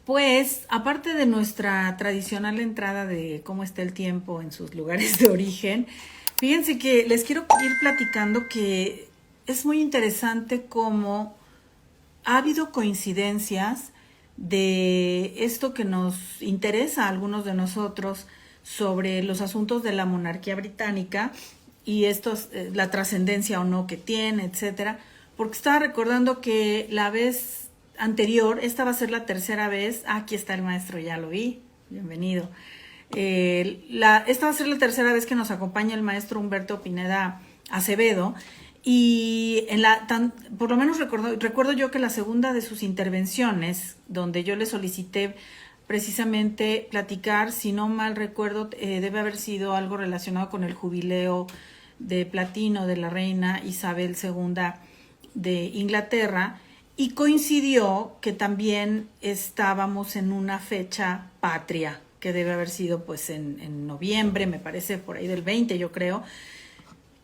Pues, aparte de nuestra tradicional entrada de cómo está el tiempo en sus lugares de origen, fíjense que les quiero ir platicando que es muy interesante cómo ha habido coincidencias de esto que nos interesa a algunos de nosotros sobre los asuntos de la monarquía británica y estos, la trascendencia o no que tiene, etcétera, porque estaba recordando que la vez anterior, esta va a ser la tercera vez, aquí está el maestro, ya lo vi, bienvenido. Esta va a ser la tercera vez que nos acompaña el maestro Humberto Pineda Acevedo y por lo menos recuerdo yo que la segunda de sus intervenciones, donde yo le solicité precisamente platicar, si no mal recuerdo, debe haber sido algo relacionado con el jubileo de platino de la reina Isabel II de Inglaterra, y coincidió que también estábamos en una fecha patria, que debe haber sido pues en noviembre, me parece por ahí del 20 yo creo,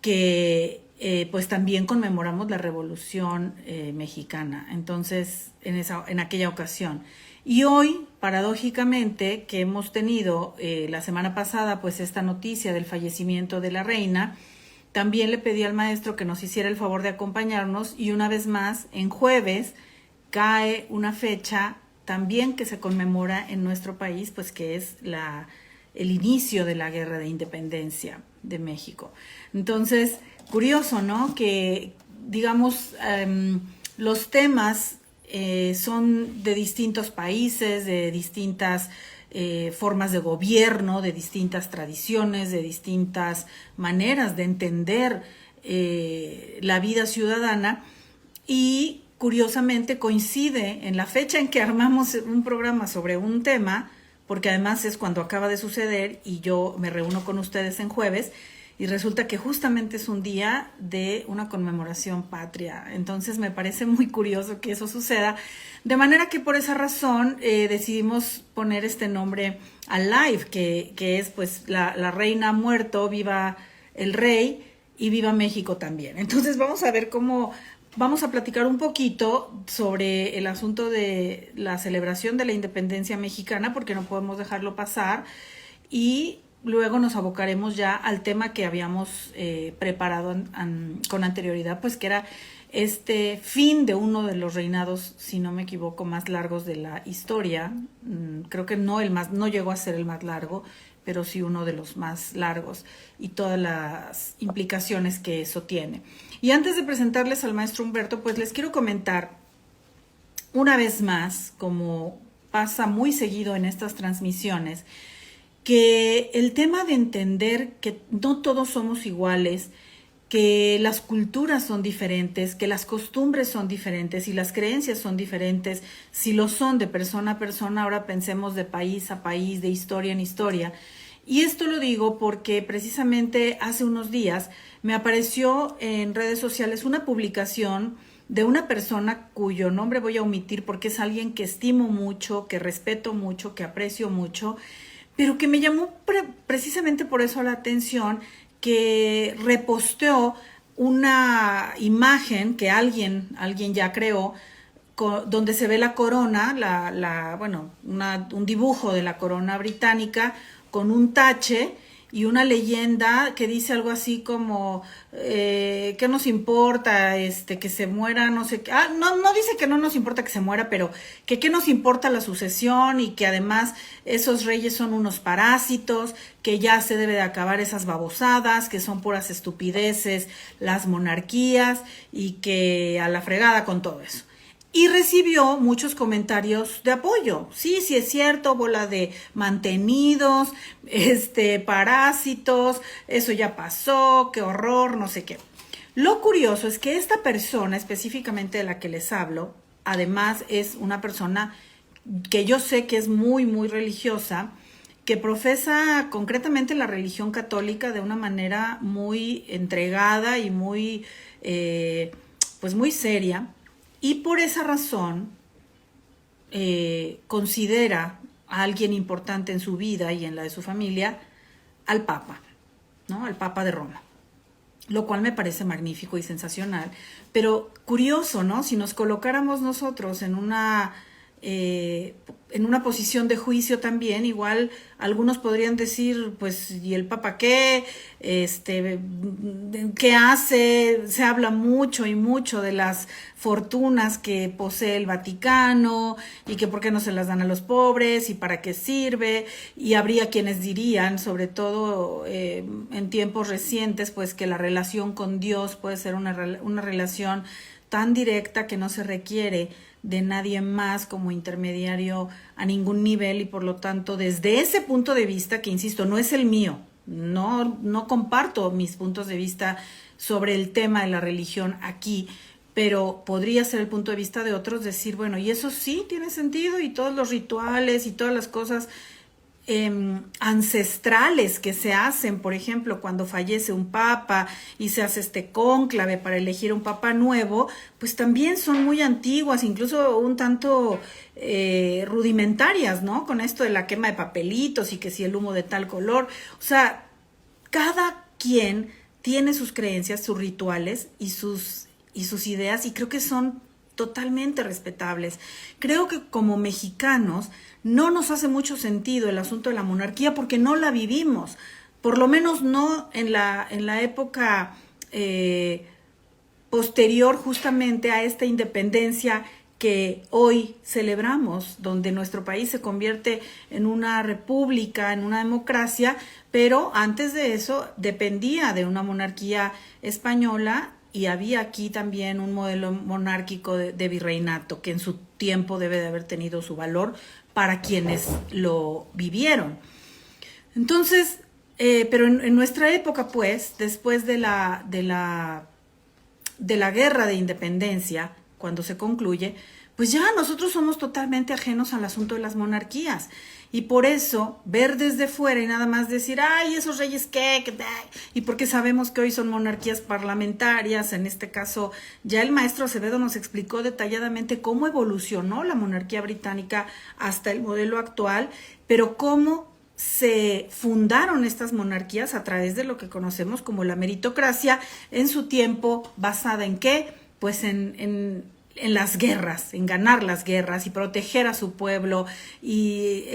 que pues también conmemoramos la Revolución Mexicana, entonces en aquella ocasión. Y hoy, paradójicamente, que hemos tenido la semana pasada pues esta noticia del fallecimiento de la reina, también le pedí al maestro que nos hiciera el favor de acompañarnos y una vez más, en jueves, cae una fecha también que se conmemora en nuestro país, pues que es el inicio de la Guerra de Independencia de México. Entonces, curioso, ¿no? Que, digamos, los temas son de distintos países, de distintas formas de gobierno, de distintas tradiciones, de distintas maneras de entender la vida ciudadana, y curiosamente coincide en la fecha en que armamos un programa sobre un tema, porque además es cuando acaba de suceder y yo me reúno con ustedes en jueves y resulta que justamente es un día de una conmemoración patria. Entonces me parece muy curioso que eso suceda, de manera que por esa razón decidimos poner este nombre al live, que es pues la reina ha muerto, viva el rey y viva México también. Entonces vamos a ver vamos a platicar un poquito sobre el asunto de la celebración de la independencia mexicana, porque no podemos dejarlo pasar, y luego nos abocaremos ya al tema que habíamos preparado con anterioridad, pues que era este fin de uno de los reinados, si no me equivoco, más largos de la historia. Creo que no llegó a ser el más largo, pero sí uno de los más largos y todas las implicaciones que eso tiene. Y antes de presentarles al maestro Humberto, pues les quiero comentar una vez más, como pasa muy seguido en estas transmisiones, que el tema de entender que no todos somos iguales, que las culturas son diferentes, que las costumbres son diferentes y las creencias son diferentes, si lo son de persona a persona, ahora pensemos de país a país, de historia en historia. Y esto lo digo porque precisamente hace unos días me apareció en redes sociales una publicación de una persona cuyo nombre voy a omitir porque es alguien que estimo mucho, que respeto mucho, que aprecio mucho, pero que me llamó precisamente por eso la atención, que reposteó una imagen que alguien ya creó, donde se ve la corona, un dibujo de la corona británica con un tache y una leyenda que dice algo así como ¿qué nos importa que se muera? No sé qué. No dice que no nos importa que se muera, pero que qué nos importa la sucesión, y que además esos reyes son unos parásitos, que ya se debe de acabar esas babosadas, que son puras estupideces las monarquías, y que a la fregada con todo eso. Y recibió muchos comentarios de apoyo. Sí es cierto, bola de mantenidos, parásitos, eso ya pasó, qué horror, no sé qué. Lo curioso es que esta persona, específicamente de la que les hablo, además es una persona que yo sé que es muy, muy religiosa, que profesa concretamente la religión católica de una manera muy entregada y muy, pues muy seria. Y por esa razón considera a alguien importante en su vida y en la de su familia al Papa, ¿no? Al Papa de Roma. Lo cual me parece magnífico y sensacional. Pero curioso, ¿no? Si nos colocáramos nosotros en una en una posición de juicio también. Igual algunos podrían decir, pues, ¿y el Papa qué? ¿Qué hace? Se habla mucho y mucho de las fortunas que posee el Vaticano y que por qué no se las dan a los pobres y para qué sirve. Y habría quienes dirían, sobre todo en tiempos recientes, pues que la relación con Dios puede ser una relación tan directa que no se requiere de nadie más como intermediario a ningún nivel, y por lo tanto desde ese punto de vista, que insisto, no es el mío, no comparto mis puntos de vista sobre el tema de la religión aquí, pero podría ser el punto de vista de otros, decir, bueno, y eso sí tiene sentido, y todos los rituales y todas las cosas ancestrales que se hacen, por ejemplo, cuando fallece un papa y se hace este cónclave para elegir un papa nuevo, pues también son muy antiguas, incluso un tanto rudimentarias, ¿no? Con esto de la quema de papelitos y que si el humo de tal color, o sea, cada quien tiene sus creencias, sus rituales y sus ideas, y creo que son totalmente respetables. Creo que como mexicanos no nos hace mucho sentido el asunto de la monarquía porque no la vivimos, por lo menos no en la época posterior justamente a esta independencia que hoy celebramos, donde nuestro país se convierte en una república, en una democracia, pero antes de eso dependía de una monarquía española, y había aquí también un modelo monárquico de virreinato que en su tiempo debe de haber tenido su valor para quienes lo vivieron. Entonces, pero en nuestra época, pues, después de la guerra de independencia, cuando se concluye, pues ya nosotros somos totalmente ajenos al asunto de las monarquías. Y por eso, ver desde fuera y nada más decir, ay, esos reyes qué, y porque sabemos que hoy son monarquías parlamentarias, en este caso, ya el maestro Acevedo nos explicó detalladamente cómo evolucionó la monarquía británica hasta el modelo actual, pero cómo se fundaron estas monarquías a través de lo que conocemos como la meritocracia, en su tiempo basada en qué, pues en las guerras, en ganar las guerras y proteger a su pueblo y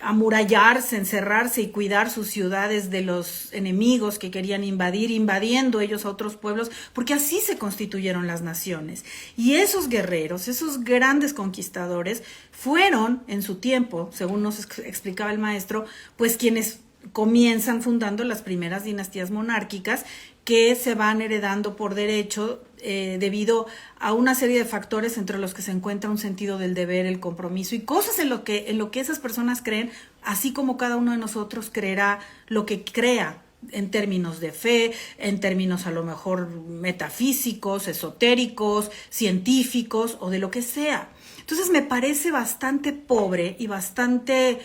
amurallarse, encerrarse y cuidar sus ciudades de los enemigos que querían invadir, invadiendo ellos a otros pueblos, porque así se constituyeron las naciones. Y esos guerreros, esos grandes conquistadores, fueron en su tiempo, según nos explicaba el maestro, pues quienes comienzan fundando las primeras dinastías monárquicas que se van heredando por derecho debido a una serie de factores entre los que se encuentra un sentido del deber, el compromiso y cosas en lo que esas personas creen, así como cada uno de nosotros creerá lo que crea en términos de fe, en términos a lo mejor metafísicos, esotéricos, científicos o de lo que sea. Entonces me parece bastante pobre y bastante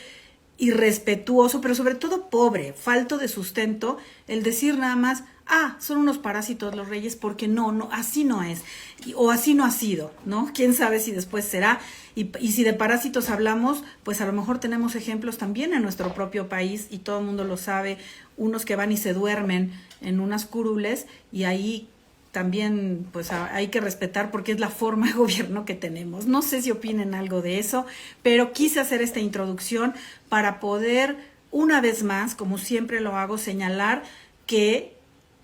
irrespetuoso, pero sobre todo pobre, falto de sustento, el decir nada más, ah, son unos parásitos los reyes, porque no, así no es, o así no ha sido, ¿no? Quién sabe si después será, y si de parásitos hablamos, pues a lo mejor tenemos ejemplos también en nuestro propio país, y todo el mundo lo sabe, unos que van y se duermen en unas curules, y ahí también pues hay que respetar porque es la forma de gobierno que tenemos. No sé si opinen algo de eso, pero quise hacer esta introducción para poder, una vez más, como siempre lo hago, señalar que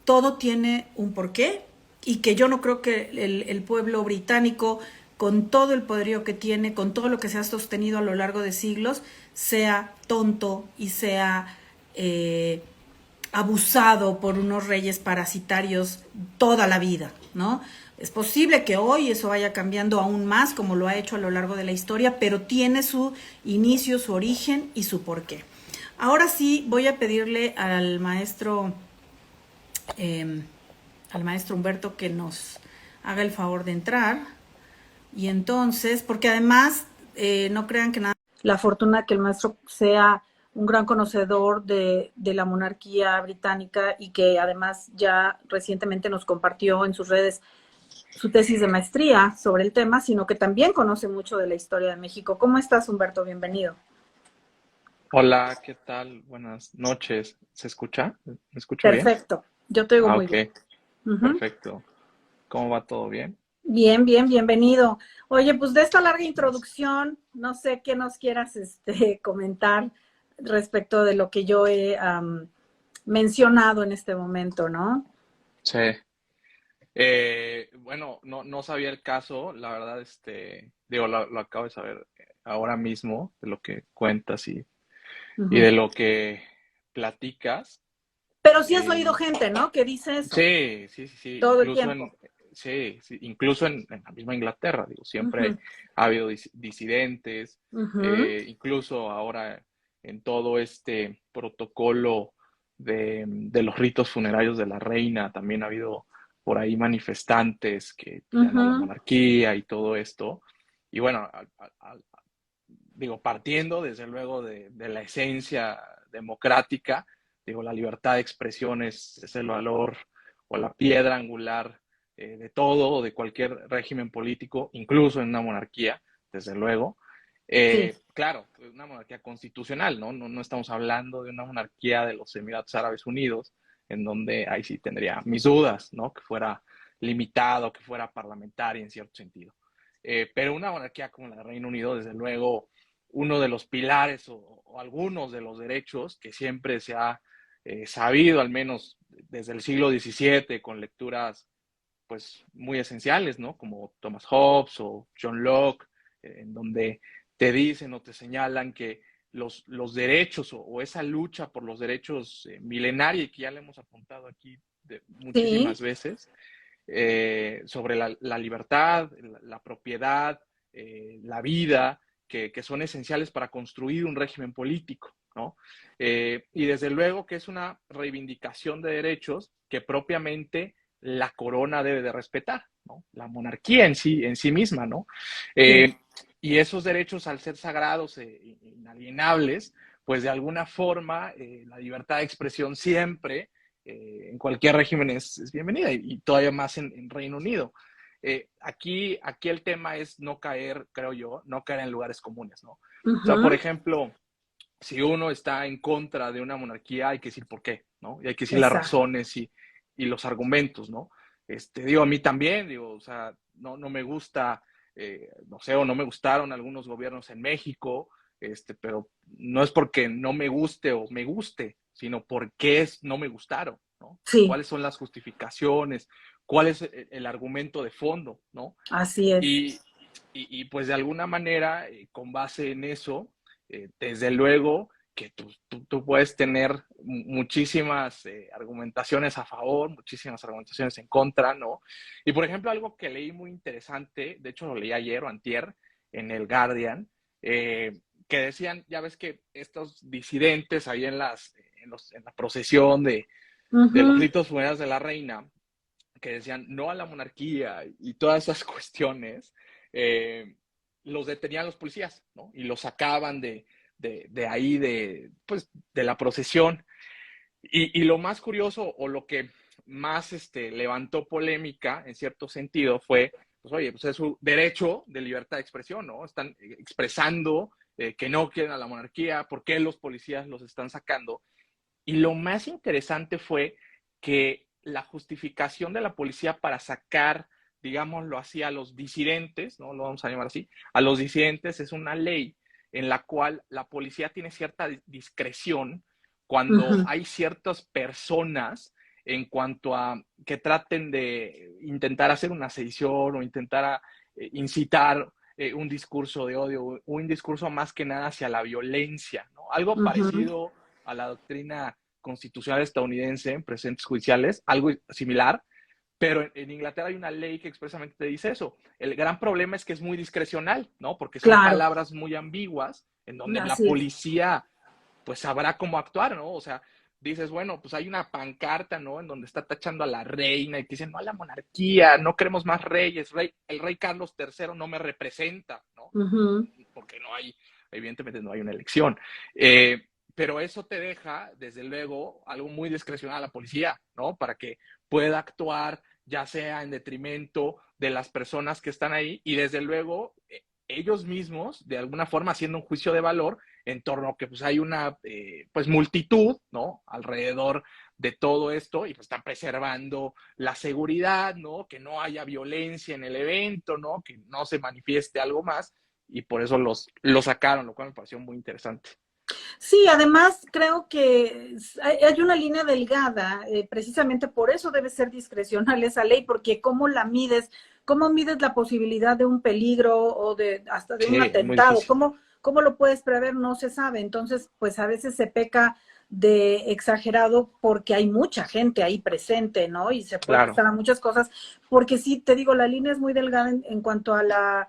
todo tiene un porqué y que yo no creo que el pueblo británico, con todo el poderío que tiene, con todo lo que se ha sostenido a lo largo de siglos, sea tonto y sea abusado por unos reyes parasitarios toda la vida, ¿no? Es posible que hoy eso vaya cambiando aún más, como lo ha hecho a lo largo de la historia, pero tiene su inicio, su origen y su porqué. Ahora sí voy a pedirle al maestro Humberto que nos haga el favor de entrar. Y entonces, porque además, no crean que nada, la fortuna que el maestro sea un gran conocedor de la monarquía británica y que además ya recientemente nos compartió en sus redes su tesis de maestría sobre el tema, sino que también conoce mucho de la historia de México. ¿Cómo estás, Humberto? Bienvenido. Hola, ¿qué tal? Buenas noches. ¿Se escucha? ¿Me escucho bien? Perfecto. Yo te oigo Ah, muy ok, bien. Uh -huh. perfecto. ¿Cómo va todo bien? Bien, bien, bienvenido. Oye, pues de esta larga introducción, no sé qué nos quieras comentar respecto de lo que yo he mencionado en este momento, ¿no? Sí. Bueno, no sabía el caso, la verdad, digo, lo acabo de saber ahora mismo de lo que cuentas y Ujú. de lo que platicas. Pero sí has oído Eh, gente, ¿no? Que dice eso sí, todo el tiempo. sí, incluso en la misma Inglaterra, digo, siempre Ujú, ha habido disidentes, ujú, incluso ahora en todo este protocolo de los ritos funerarios de la reina, también ha habido por ahí manifestantes que ya no la ujú, monarquía y todo esto. Y bueno, digo, partiendo desde luego de la esencia democrática, digo, la libertad de expresión es el valor o la piedra angular de todo, de cualquier régimen político, incluso en una monarquía, desde luego. sí, Claro, una monarquía constitucional, ¿no? No estamos hablando de una monarquía de los Emiratos Árabes Unidos, en donde ahí sí tendría mis dudas, ¿no? Que fuera limitado, que fuera parlamentaria en cierto sentido. Pero una monarquía como la de Reino Unido, desde luego, uno de los pilares o algunos de los derechos que siempre se ha sabido, al menos desde el siglo XVII, con lecturas pues muy esenciales, ¿no? Como Thomas Hobbes o John Locke, en donde te dicen o te señalan que los derechos o esa lucha por los derechos milenaria y que ya le hemos apuntado aquí sí, muchísimas veces, sobre la libertad, la propiedad, la vida, que son esenciales para construir un régimen político, ¿no? Y desde luego que es una reivindicación de derechos que propiamente la corona debe de respetar, ¿no? La monarquía en sí misma, ¿no? sí, Eh, y esos derechos, al ser sagrados e inalienables, pues de alguna forma la libertad de expresión siempre en cualquier régimen es bienvenida y todavía más en Reino Unido. Aquí el tema es no caer, creo yo, no caer en lugares comunes, ¿no? O sea, por ujú, ejemplo, si uno está en contra de una monarquía, hay que decir por qué, ¿no? Y hay que decir las exacto. razones y los argumentos, ¿no? Digo, a mí también, digo, o sea, no me gusta, no sé, o no me gustaron algunos gobiernos en México, pero no es porque no me guste o me guste, sino porque no me gustaron, ¿no? Sí, ¿Cuáles son las justificaciones? ¿Cuál es el argumento de fondo, ¿no? así es. Y, pues de alguna manera, con base en eso, desde luego que tú puedes tener muchísimas argumentaciones a favor, muchísimas argumentaciones en contra, ¿no? Y por ejemplo, algo que leí muy interesante, de hecho lo leí ayer o antier en el Guardian, que decían, ya ves que estos disidentes ahí en la procesión de los Ujú, ritos funerarios de la reina, que decían no a la monarquía y todas esas cuestiones, eh, los detenían los policías, ¿no? Y los sacaban de ahí, pues, de la procesión. Y lo más curioso o lo que más levantó polémica en cierto sentido fue, pues oye, pues es su derecho de libertad de expresión, ¿no? Están expresando que no quieren a la monarquía, ¿por qué los policías los están sacando? Y lo más interesante fue que la justificación de la policía para sacar, digámoslo así, a los disidentes, ¿no? Lo vamos a llamar así, a los disidentes es una ley en la cual la policía tiene cierta discreción cuando ujú. hay ciertas personas en cuanto a que traten de intentar hacer una sedición o intentar incitar un discurso de odio o un discurso más que nada hacia la violencia, ¿no? Algo Ujú, parecido a la doctrina constitucional estadounidense en presentes judiciales, algo similar, pero en Inglaterra hay una ley que expresamente te dice eso. El gran problema es que es muy discrecional, ¿no? Porque son claro, palabras muy ambiguas en donde la así es. policía pues sabrá cómo actuar, ¿no? O sea, dices, bueno, pues hay una pancarta, ¿no? En donde está tachando a la reina y te dicen, no a la monarquía, no queremos más reyes, el rey Carlos III no me representa, ¿no? Ujú, Porque no hay, evidentemente no hay una elección. Eh, pero eso te deja, desde luego, algo muy discrecional a la policía, ¿no? Para que pueda actuar, ya sea en detrimento de las personas que están ahí y desde luego ellos mismos, de alguna forma, haciendo un juicio de valor en torno a que pues hay una pues multitud, ¿no? Alrededor de todo esto y pues están preservando la seguridad, ¿no? Que no haya violencia en el evento, ¿no? Que no se manifieste algo más y por eso los sacaron, lo cual me pareció muy interesante. Sí, además creo que hay una línea delgada, precisamente por eso debe ser discrecional esa ley, porque cómo mides la posibilidad de un peligro o de hasta de un Sí, es muy atentado, difícil. cómo lo puedes prever, no se sabe. Entonces, pues a veces se peca de exagerado porque hay mucha gente ahí presente, ¿no? Y se puede Claro, prestar a muchas cosas, porque sí, te digo, la línea es muy delgada en cuanto a la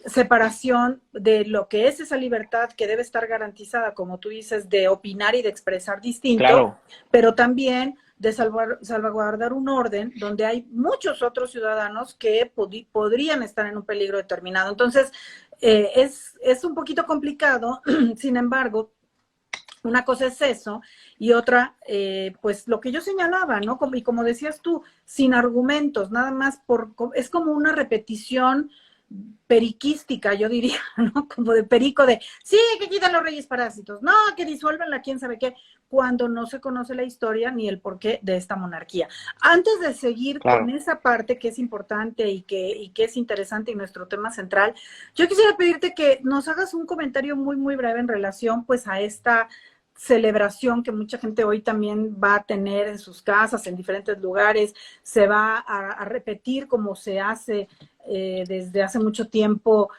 separación de lo que es esa libertad que debe estar garantizada, como tú dices, de opinar y de expresar distinto, claro. pero también de salvaguardar un orden donde hay muchos otros ciudadanos que podrían estar en un peligro determinado. Entonces, es un poquito complicado, sin embargo, una cosa es eso y otra, pues lo que yo señalaba, ¿no? Y como decías tú, sin argumentos, nada más es como una repetición periquística, yo diría, ¿no? Como de perico de, sí, que quitan los reyes parásitos, no, que disuelven la quién sabe qué, cuando no se conoce la historia ni el porqué de esta monarquía. Antes de seguir con Claro. esa parte que es importante y que es interesante y nuestro tema central, yo quisiera pedirte que nos hagas un comentario muy, muy breve en relación pues a esta celebración que mucha gente hoy también va a tener en sus casas, en diferentes lugares, se va a repetir como se hace desde hace mucho tiempo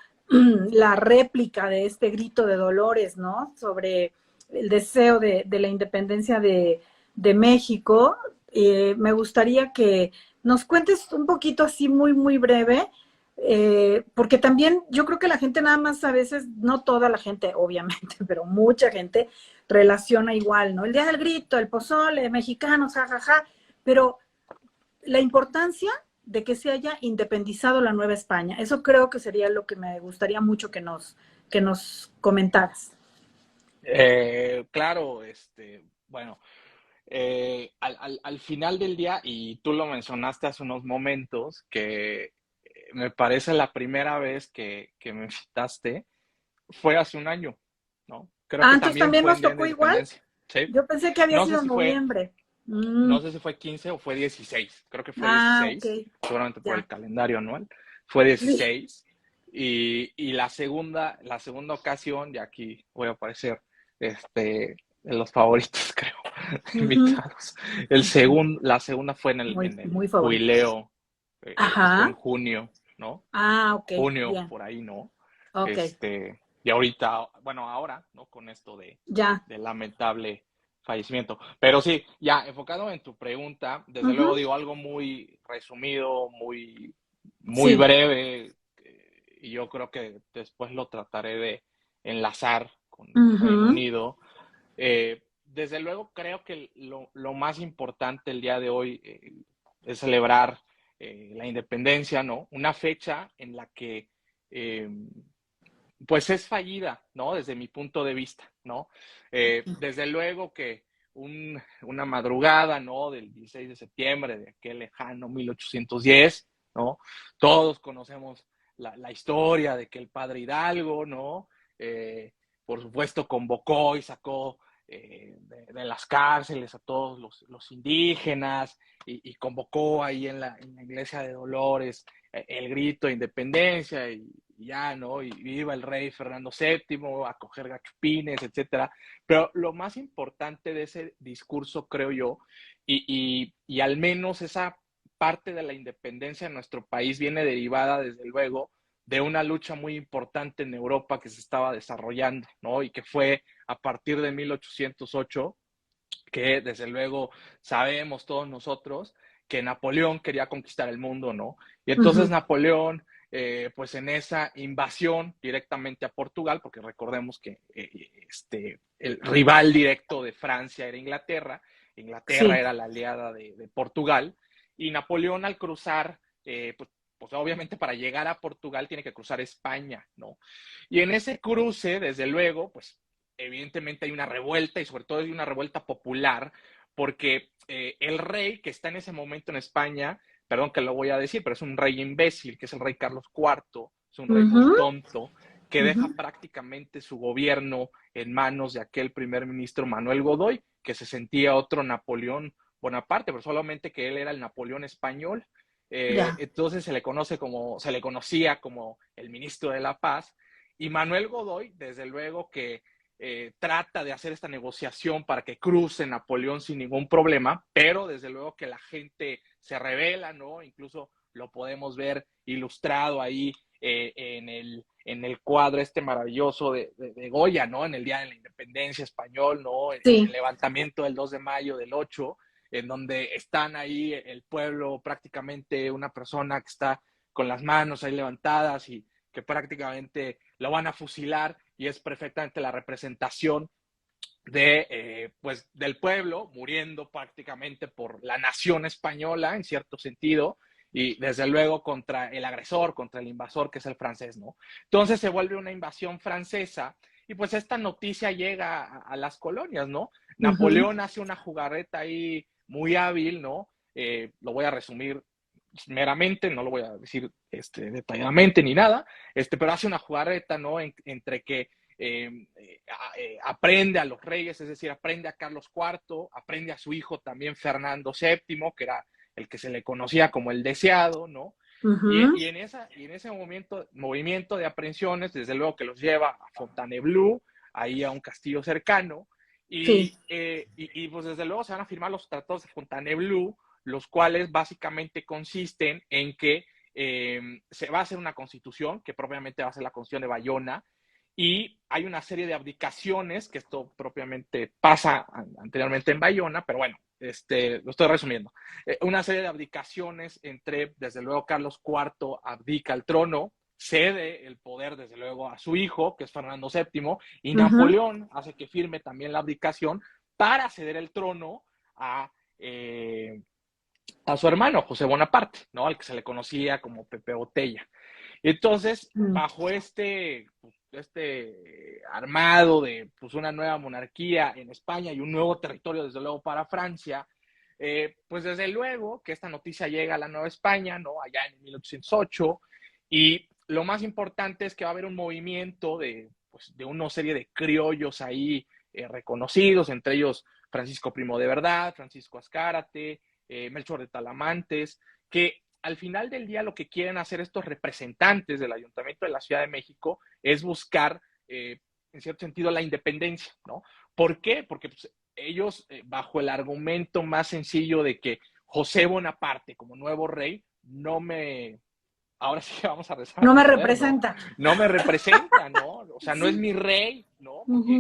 la réplica de este grito de Dolores, ¿no? Sobre el deseo de la independencia de México. Me gustaría que nos cuentes un poquito así muy, muy breve, porque también yo creo que la gente nada más a veces, no toda la gente, obviamente, pero mucha gente relaciona igual, ¿no? El día del grito, el pozole, mexicanos, jajaja, pero la importancia de que se haya independizado la Nueva España. Eso creo que sería lo que me gustaría mucho que nos comentaras. Claro, bueno, al final del día, y tú lo mencionaste hace unos momentos, que me parece la primera vez que me citaste, fue hace un año, ¿no? Creo Ah, que entonces también también fue nos en Día de tocó igual. Independencia, ¿sí? Yo pensé que había No sé sido en si fue, noviembre. no sé si fue 15 o fue 16, creo que fue Ah, ok, 16, seguramente por el ya. calendario anual, fue Sí. 16. Y la segunda ocasión, y aquí voy a aparecer en los favoritos, creo, Ujú. invitados. Okay. La segunda fue en el, Muy, en muy el favoritos. jubileo, que fue en Ajá. junio, ¿no? Ah, ok, Junio, bien. por ahí, ¿no? Ok, Y ahorita, bueno, ahora, ¿no? Con esto ya. de lamentable fallecimiento. Pero sí, ya enfocado en tu pregunta, desde luego Ujú. digo algo muy resumido, muy Sí. breve, y yo creo que después lo trataré de enlazar con Reino Ujú. Unido. Desde luego creo que lo más importante el día de hoy es celebrar la independencia, ¿no? Una fecha en la que eh, pues es fallida, ¿no? Desde mi punto de vista, ¿no? Desde luego que una madrugada, ¿no? Del 16 de septiembre de aquel lejano 1810, ¿no? Todos conocemos la historia de que el padre Hidalgo, ¿no? Eh, por supuesto, convocó y sacó de las cárceles a todos los indígenas y convocó ahí en la iglesia de Dolores el grito de independencia y ya, ¿no? Y viva el rey Fernando VII, a coger gachupines, etcétera. Pero lo más importante de ese discurso, creo yo, y al menos esa parte de la independencia de nuestro país viene derivada, desde luego, de una lucha muy importante en Europa que se estaba desarrollando, ¿no? Y que fue a partir de 1808, que desde luego sabemos todos nosotros que Napoleón quería conquistar el mundo, ¿no? Y entonces Ujú. Napoleón, pues en esa invasión directamente a Portugal, porque recordemos que el rival directo de Francia era Inglaterra, Inglaterra Sí. era la aliada de Portugal, y Napoleón al cruzar, pues obviamente para llegar a Portugal tiene que cruzar España, ¿no? Y en ese cruce, desde luego, pues evidentemente hay una revuelta y sobre todo hay una revuelta popular porque el rey que está en ese momento en España, perdón que lo voy a decir, pero es un rey imbécil, que es el rey Carlos IV, es un rey muy Ujú. tonto, que deja prácticamente su gobierno en manos de aquel primer ministro Manuel Godoy, que se sentía otro Napoleón Bonaparte, pero solamente que él era el Napoleón español. Ya. Entonces se le conocía como el ministro de la paz, y Manuel Godoy, desde luego que trata de hacer esta negociación para que cruce Napoleón sin ningún problema, pero desde luego que la gente se rebela, ¿no? Incluso lo podemos ver ilustrado ahí en el cuadro este maravilloso de Goya, ¿no? En el Día de la Independencia español, ¿no? En el Sí. levantamiento del 2 de mayo del 8, en donde están ahí el pueblo, prácticamente una persona que está con las manos ahí levantadas y que prácticamente lo van a fusilar, y es perfectamente la representación pues, del pueblo muriendo prácticamente por la nación española, en cierto sentido, y desde luego contra el agresor, contra el invasor, que es el francés, ¿no? Entonces se vuelve una invasión francesa, y pues esta noticia llega a las colonias, ¿no? Napoleón hace una jugarreta ahí muy hábil, ¿no? Lo voy a resumir meramente, no lo voy a decir detalladamente ni nada, pero hace una jugarreta, ¿no? Entre que aprende a los reyes, es decir, aprende a Carlos IV, aprende a su hijo también Fernando VII, que era el que se le conocía como el deseado, ¿no? Y en ese movimiento de aprehensiones, desde luego que los lleva a Fontainebleau, ahí a un castillo cercano, Sí. pues desde luego se van a firmar los tratados de Fontainebleau, los cuales básicamente consisten en que se va a hacer una constitución, que propiamente va a ser la constitución de Bayona, y hay una serie de abdicaciones, que esto propiamente pasa anteriormente en Bayona, pero bueno, lo estoy resumiendo. Una serie de abdicaciones entre, desde luego, Carlos IV abdica el trono, cede el poder, desde luego, a su hijo, que es Fernando VII, y Napoleón hace que firme también la abdicación para ceder el trono a su hermano, José Bonaparte, ¿no? Al que se le conocía como Pepe Botella. Entonces, bajo este armado de pues, una nueva monarquía en España y un nuevo territorio, desde luego, para Francia, pues desde luego que esta noticia llega a la Nueva España, ¿no? Allá en 1808, y lo más importante es que va a haber un movimiento pues, de una serie de criollos ahí reconocidos, entre ellos Francisco Primo de Verdad, Francisco Azcárate, Melchor de Talamantes, que al final del día lo que quieren hacer estos representantes del Ayuntamiento de la Ciudad de México es buscar, en cierto sentido, la independencia, ¿no? ¿Por qué? Porque pues, ellos, bajo el argumento más sencillo de que José Bonaparte, como nuevo rey, ahora sí que vamos a rezar No a me poder, ¿no? representa. No me representa, ¿no? O sea, no es Sí. mi rey, ¿no? Porque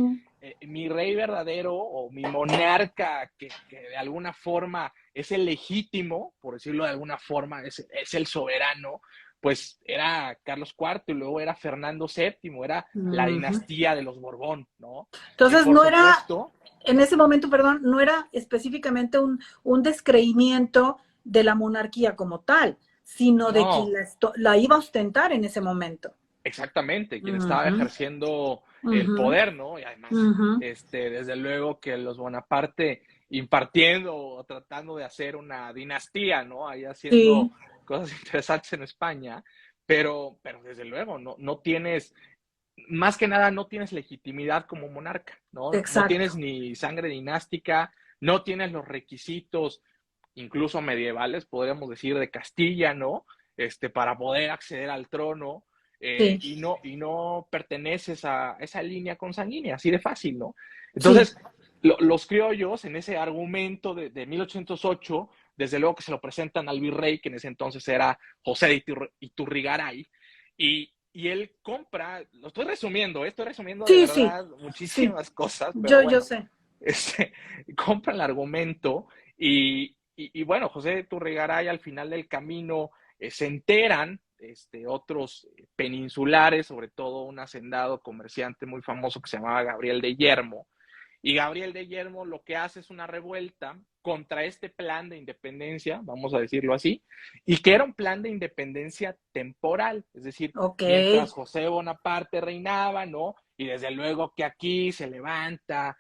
mi rey verdadero o mi monarca, que de alguna forma es el legítimo, por decirlo de alguna forma, es el soberano, pues era Carlos IV y luego era Fernando VII, era la dinastía de los Borbón, ¿no? Que Entonces por no era, supuesto, en ese momento, perdón, no era específicamente un descreimiento de la monarquía como tal, sino de quien no, la iba a ostentar en ese momento. exactamente, quien estaba ejerciendo el Ujú, poder, ¿no? Y además, ujú. desde luego que los Bonaparte impartiendo o tratando de hacer una dinastía, ¿no? Ahí haciendo Sí, cosas interesantes en España, pero desde luego, no tienes, más que nada, no tienes legitimidad como monarca, ¿no? No tienes exacto. ni sangre dinástica, no tienes los requisitos, incluso medievales, podríamos decir, de Castilla, ¿no? Para poder acceder al trono, Sí, y no perteneces a esa línea consanguínea, así de fácil, ¿no? sí. Entonces, los criollos, en ese argumento de 1808, desde luego que se lo presentan al virrey, que en ese entonces era José de Iturrigaray, y él compra, lo estoy resumiendo de Sí, sí, verdad sí. muchísimas cosas, pero Yo bueno, sé. este, compra el argumento, y bueno, José de Turrigaray al final del camino se enteran otros peninsulares, sobre todo un hacendado comerciante muy famoso que se llamaba Gabriel de Yermo, y Gabriel de Yermo lo que hace es una revuelta contra este plan de independencia, vamos a decirlo así, y que era un plan de independencia temporal, es decir, Ok. mientras José Bonaparte reinaba, ¿no? Y desde luego que aquí se levanta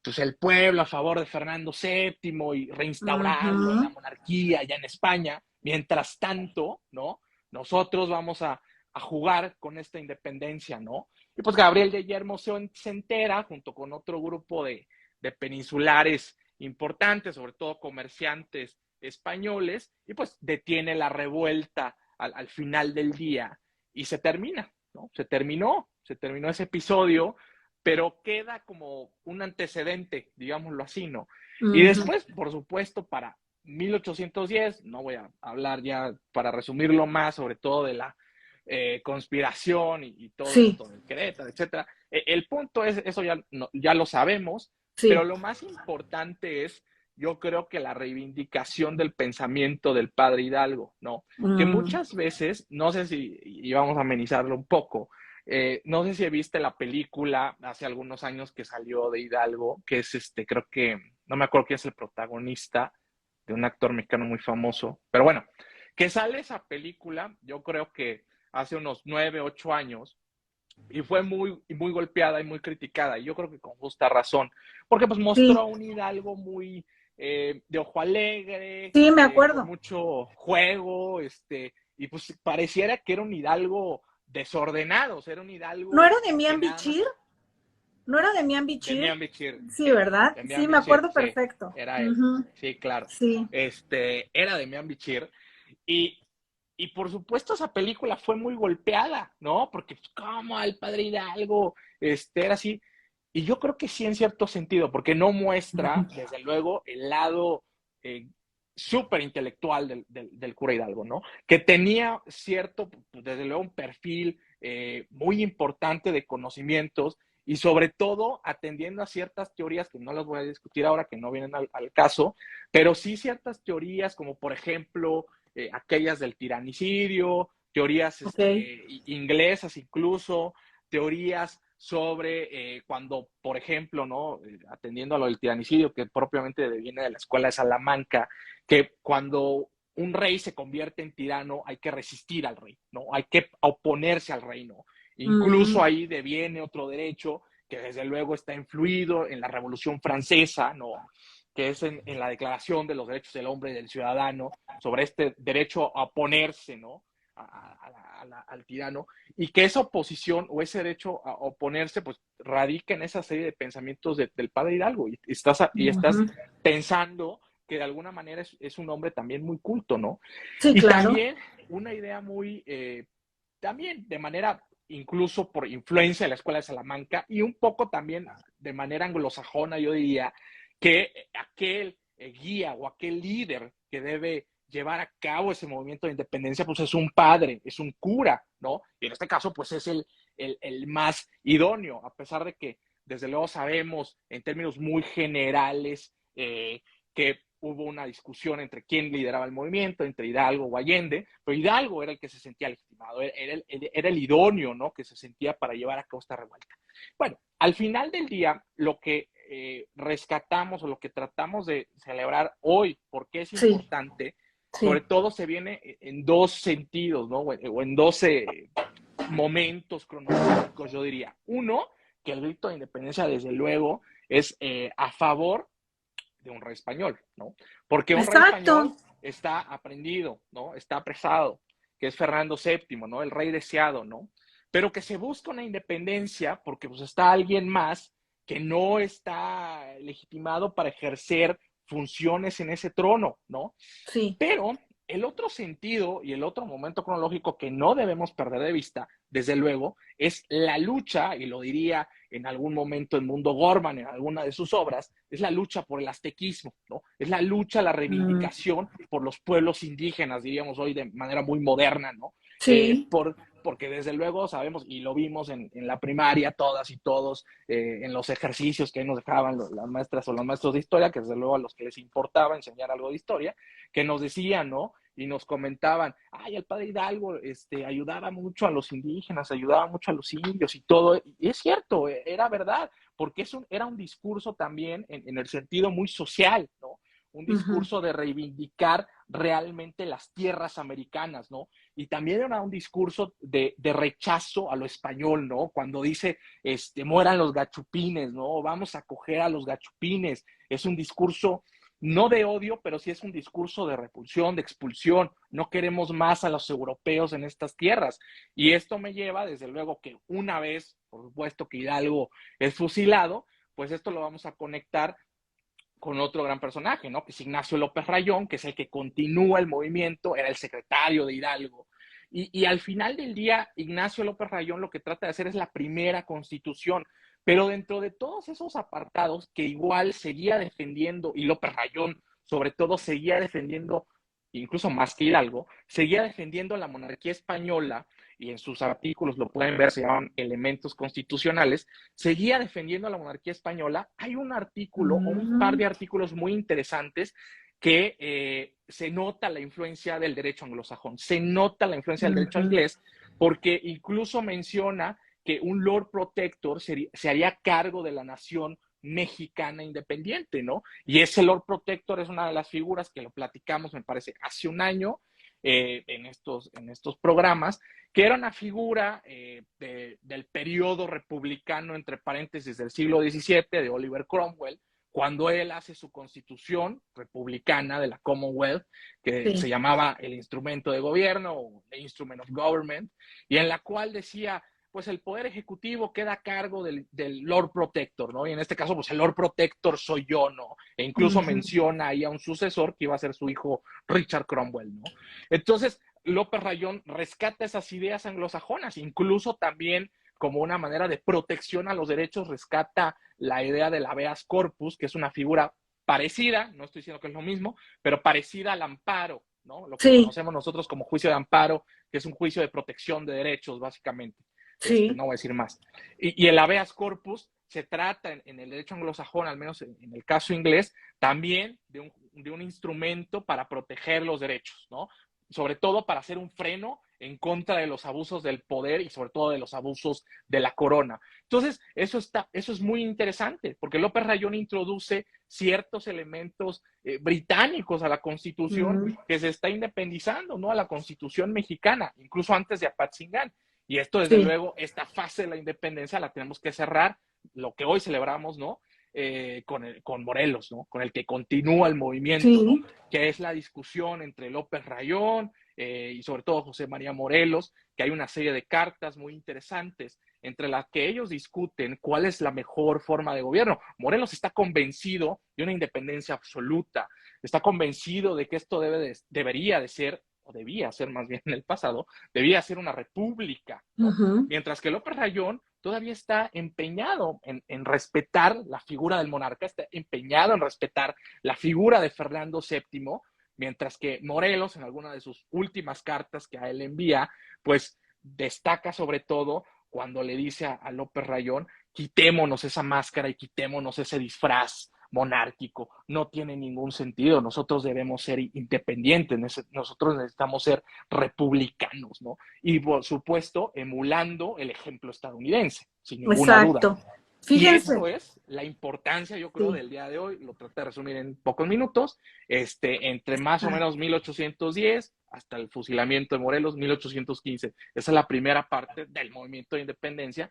pues el pueblo a favor de Fernando VII y reinstaurando la Ujú. monarquía allá en España. Mientras tanto, ¿no? Nosotros vamos a a jugar con esta independencia, ¿no? Y pues Gabriel de Yermo se entera, junto con otro grupo de peninsulares importantes, sobre todo comerciantes españoles, y pues detiene la revuelta al final del día y se termina, ¿no? Se terminó ese episodio, pero queda como un antecedente, digámoslo así, ¿no? Y Ujú. después, por supuesto, para 1810, no voy a hablar ya para resumirlo más, sobre todo de la conspiración y todo Sí, esto de Querétaro, etcétera. El punto es, eso ya, no, ya lo sabemos, pero sí. lo más importante es, yo creo que la reivindicación del pensamiento del padre Hidalgo, ¿no? Que Mm, muchas veces, no sé si, y vamos a amenizarlo un poco, no sé si viste la película hace algunos años que salió de Hidalgo, que es creo que, no me acuerdo quién es el protagonista, de un actor mexicano muy famoso, pero bueno, que sale esa película, yo creo que hace unos 9, 8 años, y fue muy golpeada y muy criticada, y yo creo que con justa razón, porque pues mostró sí, a un Hidalgo muy de ojo alegre, sí, me con acuerdo. mucho juego, y pues pareciera que era un Hidalgo desordenado, o sea, era un ¿No Hidalgo era de que Mian nada más Bichir? ¿No era de Mian de Bichir? Mian Bichir, Sí, sí, ¿verdad? de Sí, Mian me Bichir, acuerdo sí, perfecto. era él, Ujú. sí, claro, Sí, era de Mian Bichir, y, y por supuesto esa película fue muy golpeada, ¿no? Porque, pues, ¿cómo el padre Hidalgo era así? Y yo creo que sí en cierto sentido, porque no muestra, desde luego, el lado eh, súper intelectual del cura Hidalgo, ¿no? Que tenía cierto, pues, desde luego, un perfil muy importante de conocimientos y sobre todo atendiendo a ciertas teorías que no las voy a discutir ahora, que no vienen al caso, pero sí ciertas teorías como por ejemplo aquellas del tiranicidio, teorías ok. inglesas incluso, teorías sobre cuando, por ejemplo, ¿no? Atendiendo a lo del tiranicidio, que propiamente viene de la escuela de Salamanca, que cuando un rey se convierte en tirano hay que resistir al rey, ¿no? Hay que oponerse al rey, ¿no? Incluso Mm, ahí deviene otro derecho que desde luego está influido en la Revolución Francesa, ¿no? Que es en la Declaración de los Derechos del Hombre y del Ciudadano, sobre este derecho a oponerse, ¿no? Al tirano, y que esa oposición o ese derecho a oponerse, pues radica en esa serie de pensamientos del padre Hidalgo, y estás ujú. pensando que de alguna manera es un hombre también muy culto, ¿no? Sí, Y claro. también una idea muy, también de manera, incluso por influencia de la Escuela de Salamanca, y un poco también de manera anglosajona, yo diría, que aquel guía o aquel líder que debe llevar a cabo ese movimiento de independencia, pues es un padre, es un cura, ¿no? Y en este caso, pues es el más idóneo, a pesar de que, desde luego, sabemos en términos muy generales que hubo una discusión entre quién lideraba el movimiento, entre Hidalgo o Allende, pero Hidalgo era el que se sentía legitimado, era el idóneo, ¿no? Que se sentía para llevar a cabo esta revuelta. Bueno, al final del día, lo que rescatamos o lo que tratamos de celebrar hoy, porque es Sí, importante, sobre sí. todo se viene en dos sentidos, ¿no? O en 12 momentos cronológicos, yo diría. Uno, que el grito de independencia, desde luego, es a favor de un rey español, ¿no? Porque un rey Exacto. español está aprendido, ¿no? Está apresado, que es Fernando VII, ¿no? El rey deseado, ¿no? Pero que se busca una independencia porque pues está alguien más que no está legitimado para ejercer funciones en ese trono, ¿no? Sí. Pero el otro sentido y el otro momento cronológico que no debemos perder de vista, desde luego, es la lucha, y lo diría en algún momento en Mundo Gorman, en alguna de sus obras, es la lucha por el aztequismo, ¿no? Es la lucha, la Mm, reivindicación por los pueblos indígenas, diríamos hoy de manera muy moderna, ¿no? sí. Porque desde luego sabemos, y lo vimos en la primaria, todas y todos, en los ejercicios que nos dejaban las maestras o los maestros de historia, que desde luego a los que les importaba enseñar algo de historia, que nos decían, ¿no? Y nos comentaban, ay, el padre Hidalgo ayudaba mucho a los indígenas, ayudaba mucho a los indios y todo. Y es cierto, era verdad, porque era un discurso también en el sentido muy social, ¿no? Un Ujú. discurso de reivindicar realmente las tierras americanas, ¿no? Y también era un discurso de rechazo a lo español, ¿no? Cuando dice, mueran los gachupines, ¿no? Vamos a coger a los gachupines. Es un discurso no de odio, pero sí es un discurso de repulsión, de expulsión. No queremos más a los europeos en estas tierras. Y esto me lleva, desde luego, que una vez, por supuesto, que Hidalgo es fusilado, pues esto lo vamos a conectar con otro gran personaje, ¿no? Que es Ignacio López Rayón, que es el que continúa el movimiento, era el secretario de Hidalgo. Y al final del día, Ignacio López Rayón lo que trata de hacer es la primera constitución, pero dentro de todos esos apartados que igual seguía defendiendo, y López Rayón sobre todo seguía defendiendo, incluso más que Hidalgo, seguía defendiendo la monarquía española, y en sus artículos lo pueden ver, se llaman elementos constitucionales, seguía defendiendo a la monarquía española. Hay un artículo o un par de artículos muy interesantes que se nota la influencia del derecho anglosajón, se nota la influencia del derecho inglés, porque incluso menciona que un Lord Protector se haría cargo de la nación mexicana independiente, ¿no? Y ese Lord Protector es una de las figuras que lo platicamos, me parece, hace un año en estos programas, que era una figura del periodo republicano, entre paréntesis, del siglo XVII, de Oliver Cromwell, cuando él hace su constitución republicana de la Commonwealth, que se llamaba el instrumento de gobierno, o the Instrument of Government, y en la cual decía, pues el poder ejecutivo queda a cargo del Lord Protector, ¿no? Y en este caso, pues el Lord Protector soy yo, ¿no? E incluso menciona ahí a un sucesor que iba a ser su hijo Richard Cromwell, ¿no? Entonces, López Rayón rescata esas ideas anglosajonas, incluso también como una manera de protección a los derechos, rescata la idea del habeas corpus, que es una figura parecida, no estoy diciendo que es lo mismo, pero parecida al amparo, ¿no? Lo que conocemos nosotros como juicio de amparo, que es un juicio de protección de derechos, básicamente. No voy a decir más. Y el habeas corpus se trata en el derecho anglosajón, al menos en el caso inglés, también de un instrumento para proteger los derechos, ¿no? Sobre todo para hacer un freno en contra de los abusos del poder y sobre todo de los abusos de la corona. Entonces, eso es muy interesante, porque López Rayón introduce ciertos elementos británicos a la Constitución que se está independizando, ¿no? A la Constitución mexicana, incluso antes de Apatzingán. Y esto, desde luego, esta fase de la independencia la tenemos que cerrar, lo que hoy celebramos, ¿no? Con Morelos, ¿no? Con el que continúa el movimiento, ¿no? Que es la discusión entre López Rayón y sobre todo José María Morelos, que hay una serie de cartas muy interesantes entre las que ellos discuten cuál es la mejor forma de gobierno. Morelos está convencido de una independencia absoluta, está convencido de que esto debería de ser, o debía ser más bien en el pasado, debía ser una república, ¿no? Mientras que López Rayón todavía está empeñado en respetar la figura del monarca, está empeñado en respetar la figura de Fernando VII, mientras que Morelos, en alguna de sus últimas cartas que a él envía, pues destaca sobre todo cuando le dice a López Rayón, quitémonos esa máscara y quitémonos ese disfraz monárquico, no tiene ningún sentido, nosotros debemos ser independientes, nosotros necesitamos ser republicanos, ¿no? Y por supuesto, emulando el ejemplo estadounidense, sin ninguna duda. Fíjense. Y eso es la importancia, yo creo, del día de hoy, lo traté de resumir en pocos minutos, entre más o menos 1810 hasta el fusilamiento de Morelos, 1815. Esa es la primera parte del movimiento de independencia,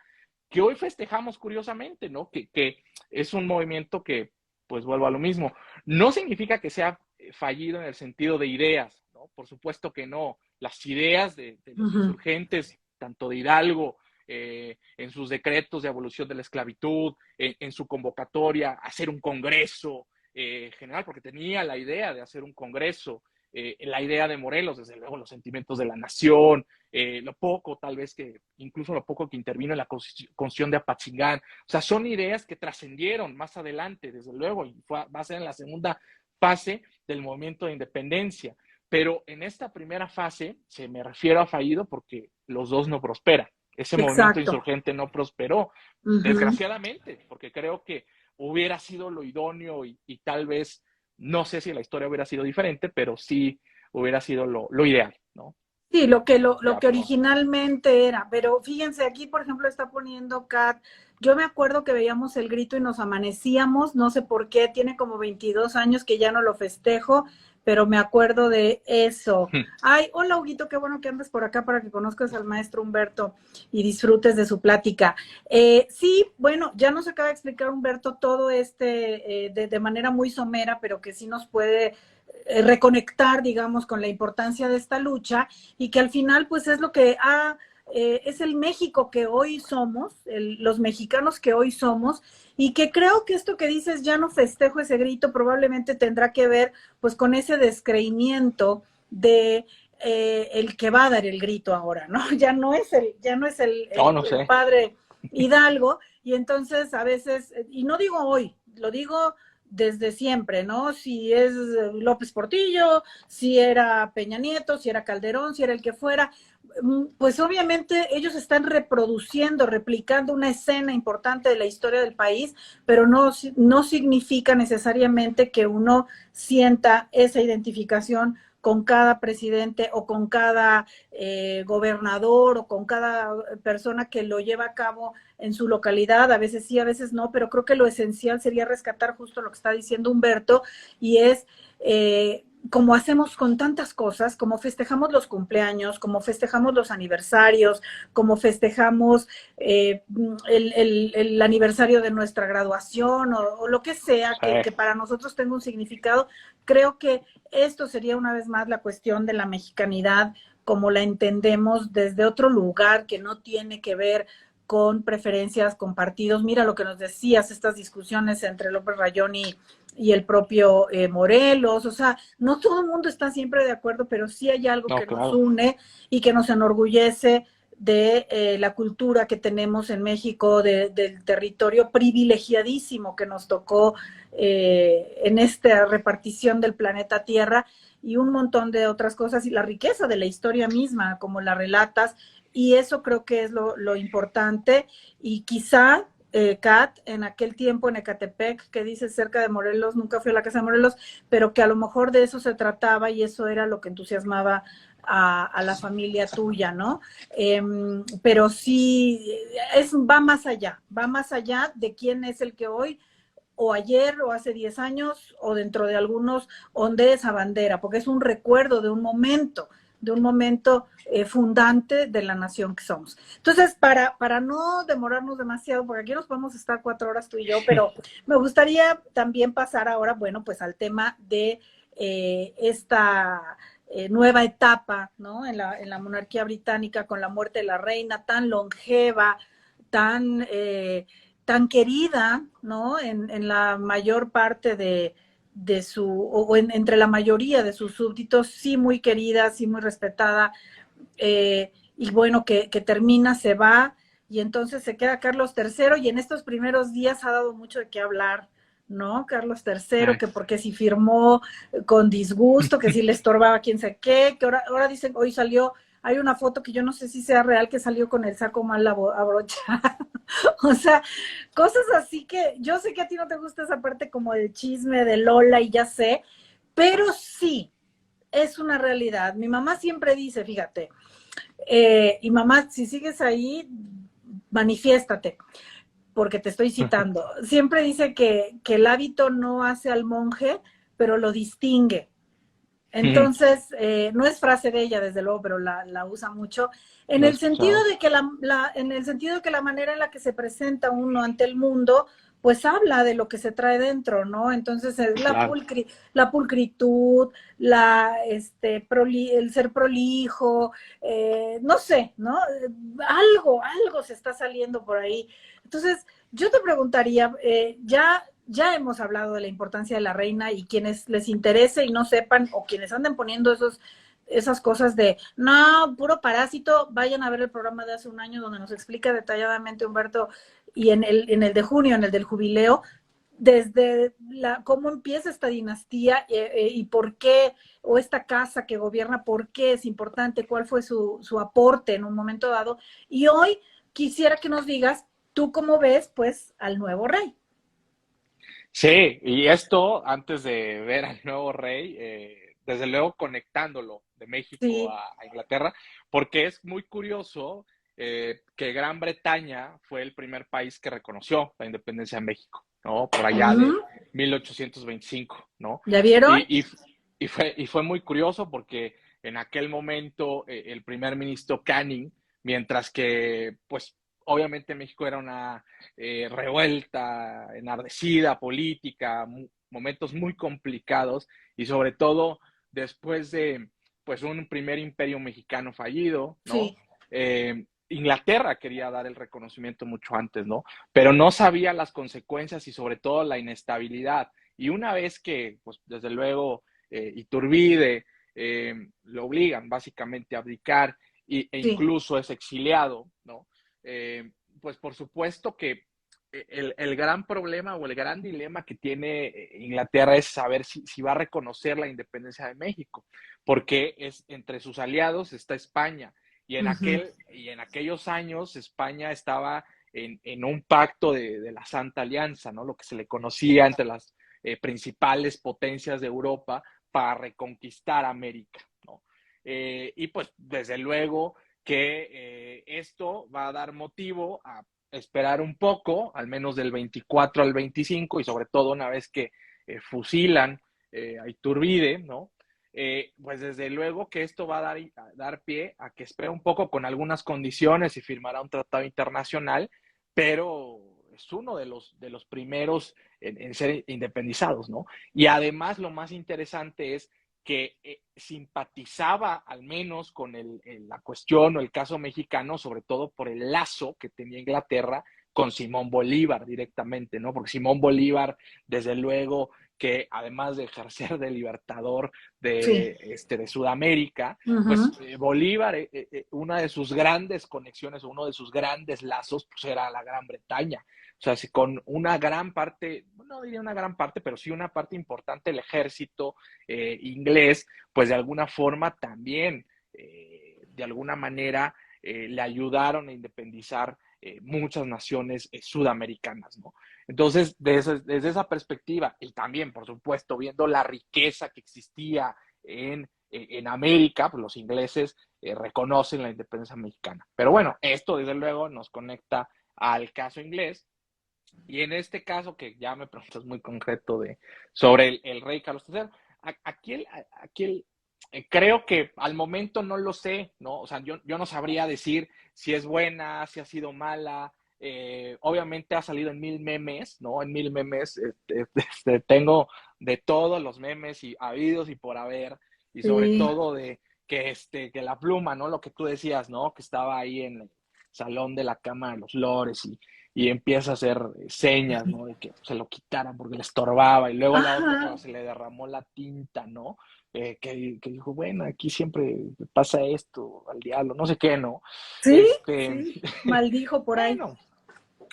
que hoy festejamos curiosamente, ¿no? Que es un movimiento que, pues vuelvo a lo mismo, no significa que sea fallido en el sentido de ideas, ¿no? Por supuesto que no. Las ideas de los insurgentes, tanto de Hidalgo, en sus decretos de abolición de la esclavitud, en su convocatoria a hacer un congreso general, porque tenía la idea de hacer un congreso, la idea de Morelos, desde luego los sentimientos de la nación, lo poco tal vez que, incluso lo poco que intervino en la Constitución de Apatzingán. O sea, son ideas que trascendieron más adelante, desde luego, y va a ser en la segunda fase del movimiento de independencia. Pero en esta primera fase, se me refiero a fallido porque los dos no prosperan. Ese movimiento insurgente no prosperó, desgraciadamente, porque creo que hubiera sido lo idóneo y tal vez, no sé si la historia hubiera sido diferente, pero sí hubiera sido lo ideal, ¿no? Sí, lo que originalmente era. Pero fíjense, aquí, por ejemplo, está poniendo Kat. Yo me acuerdo que veíamos El Grito y nos amanecíamos, no sé por qué, tiene como 22 años que ya no lo festejo, pero me acuerdo de eso. Ay, hola Huguito, qué bueno que andes por acá para que conozcas al maestro Humberto y disfrutes de su plática. Sí, bueno, ya nos acaba de explicar Humberto todo de manera muy somera, pero que sí nos puede reconectar, digamos, con la importancia de esta lucha y que al final, pues es lo que es el México que hoy somos, los mexicanos que hoy somos, y que creo que esto que dices, ya no festejo ese grito, probablemente tendrá que ver pues con ese descreimiento de el que va a dar el grito ahora, ¿no? Ya no es No, no el sé. padre Hidalgo, y entonces a veces, y no digo hoy, lo digo desde siempre, ¿no? Si es López Portillo, si era Peña Nieto, si era Calderón, si era el que fuera, pues obviamente ellos están reproduciendo, replicando una escena importante de la historia del país, pero no significa necesariamente que uno sienta esa identificación con cada presidente o con cada gobernador o con cada persona que lo lleva a cabo en su localidad, a veces sí, a veces no, pero creo que lo esencial sería rescatar justo lo que está diciendo Humberto, y es como hacemos con tantas cosas, como festejamos los cumpleaños, como festejamos los aniversarios, como festejamos el aniversario de nuestra graduación o lo que sea Sí. que para nosotros tenga un significado, creo que esto sería una vez más la cuestión de la mexicanidad como la entendemos desde otro lugar que no tiene que ver con preferencias, con partidos. Mira lo que nos decías, estas discusiones entre López Rayón y el propio Morelos, o sea, no todo el mundo está siempre de acuerdo, pero sí hay algo No, que nos claro. une y que nos enorgullece de la cultura que tenemos en México, del territorio privilegiadísimo que nos tocó en esta repartición del planeta Tierra y un montón de otras cosas y la riqueza de la historia misma, como la relatas, y eso creo que es lo importante y quizá Kat, en aquel tiempo en Ecatepec, que dice cerca de Morelos, nunca fui a la casa de Morelos, pero que a lo mejor de eso se trataba y eso era lo que entusiasmaba a la familia tuya, ¿no? Pero sí, va más allá de quién es el que hoy o ayer o hace 10 años o dentro de algunos ondee esa bandera, porque es un recuerdo de un momento fundante de la nación que somos. Entonces, para no demorarnos demasiado, porque aquí nos podemos estar 4 horas tú y yo, pero me gustaría también pasar ahora, bueno, pues al tema de esta nueva etapa, ¿no? En la monarquía británica con la muerte de la reina tan longeva, tan tan querida, ¿no? En la mayor parte de entre la mayoría de sus súbditos, sí muy querida, sí muy respetada, y bueno, que termina, se va, y entonces se queda Carlos III, y en estos primeros días ha dado mucho de qué hablar, ¿no? Carlos III, que porque si firmó con disgusto, que si le estorbaba quién sé qué, que ahora dicen, hoy salió, hay una foto que yo no sé si sea real, que salió con el saco mal abrochado. O sea, cosas así que yo sé que a ti no te gusta esa parte como del chisme de Lola y ya sé, pero sí, es una realidad. Mi mamá siempre dice, fíjate, y mamá, si sigues ahí, manifiéstate, porque te estoy citando. Siempre dice que el hábito no hace al monje, pero lo distingue. Entonces, no es frase de ella, desde luego, pero la usa mucho, en Lo he el sentido escuchado. de que en el sentido de que la manera en la que se presenta uno ante el mundo, pues habla de lo que se trae dentro, ¿no? Entonces, es Claro. la pulcritud, el ser prolijo, no sé, ¿no? Algo se está saliendo por ahí. Entonces, yo te preguntaría, ya hemos hablado de la importancia de la reina y quienes les interese y no sepan o quienes anden poniendo esas cosas de, no, puro parásito, vayan a ver el programa de hace un año donde nos explica detalladamente Humberto y en el de junio, en el del jubileo, desde cómo empieza esta dinastía y por qué, o esta casa que gobierna, por qué es importante, cuál fue su aporte en un momento dado. Y hoy quisiera que nos digas, tú cómo ves, pues, al nuevo rey. Sí, y esto antes de ver al nuevo rey, desde luego conectándolo de México Sí. a Inglaterra, porque es muy curioso que Gran Bretaña fue el primer país que reconoció la independencia de México, ¿no? Por allá de Uh-huh. 1825, ¿no? ¿Ya vieron? Y, y fue muy curioso porque en aquel momento el primer ministro Canning, mientras que, pues, obviamente México era una revuelta, enardecida, política, momentos muy complicados y sobre todo después de, pues, un primer imperio mexicano fallido, ¿no? Sí. Inglaterra quería dar el reconocimiento mucho antes, ¿no? Pero no sabía las consecuencias y sobre todo la inestabilidad. Y una vez que, pues, desde luego, Iturbide lo obligan básicamente a abdicar e Sí. incluso es exiliado, ¿no? Pues por supuesto que el gran problema o el gran dilema que tiene Inglaterra es saber si va a reconocer la independencia de México, porque es entre sus aliados está España, Ujú. y en aquellos años España estaba en un pacto de la Santa Alianza, ¿no? Lo que se le conocía entre las principales potencias de Europa para reconquistar América, ¿no? Y pues desde luego que esto va a dar motivo a esperar un poco, al menos del 24 al 25, y sobre todo una vez que fusilan a Iturbide, ¿no? Pues desde luego que esto va a dar pie a que espera un poco con algunas condiciones y firmará un tratado internacional, pero es uno de los primeros en ser independizados, ¿no? Y además lo más interesante es que simpatizaba al menos con la cuestión o el caso mexicano, sobre todo por el lazo que tenía Inglaterra con Simón Bolívar directamente, ¿no? Porque Simón Bolívar, desde luego, que además de ejercer de libertador Sí. de Sudamérica, pues Ujú. Bolívar, una de sus grandes conexiones, uno de sus grandes lazos, pues era la Gran Bretaña. O sea, si con una gran parte, no diría una gran parte, pero sí una parte importante del ejército inglés, pues de alguna forma también, de alguna manera, le ayudaron a independizar muchas naciones sudamericanas, ¿no? Entonces, desde esa perspectiva, y también, por supuesto, viendo la riqueza que existía en América, pues los ingleses reconocen la independencia mexicana. Pero bueno, esto desde luego nos conecta al caso inglés, y en este caso, que ya me preguntas muy concreto sobre el rey Carlos III, aquí creo que al momento no lo sé, ¿no? O sea, yo no sabría decir si es buena, si ha sido mala. Obviamente ha salido en mil memes, ¿no? En mil memes tengo de todos los memes y habidos y por haber, y sobre Sí. todo de que la pluma, ¿no? Lo que tú decías, ¿no? Que estaba ahí en el salón de la Cámara de los Lores y empieza a hacer señas, ¿no? De que se lo quitaran porque le estorbaba. Y luego la otra Ajá. cuando se le derramó la tinta, ¿no? Que dijo, bueno, aquí siempre pasa esto al diablo, no sé qué, ¿no? Sí, Este, sí. Maldijo por ahí. bueno,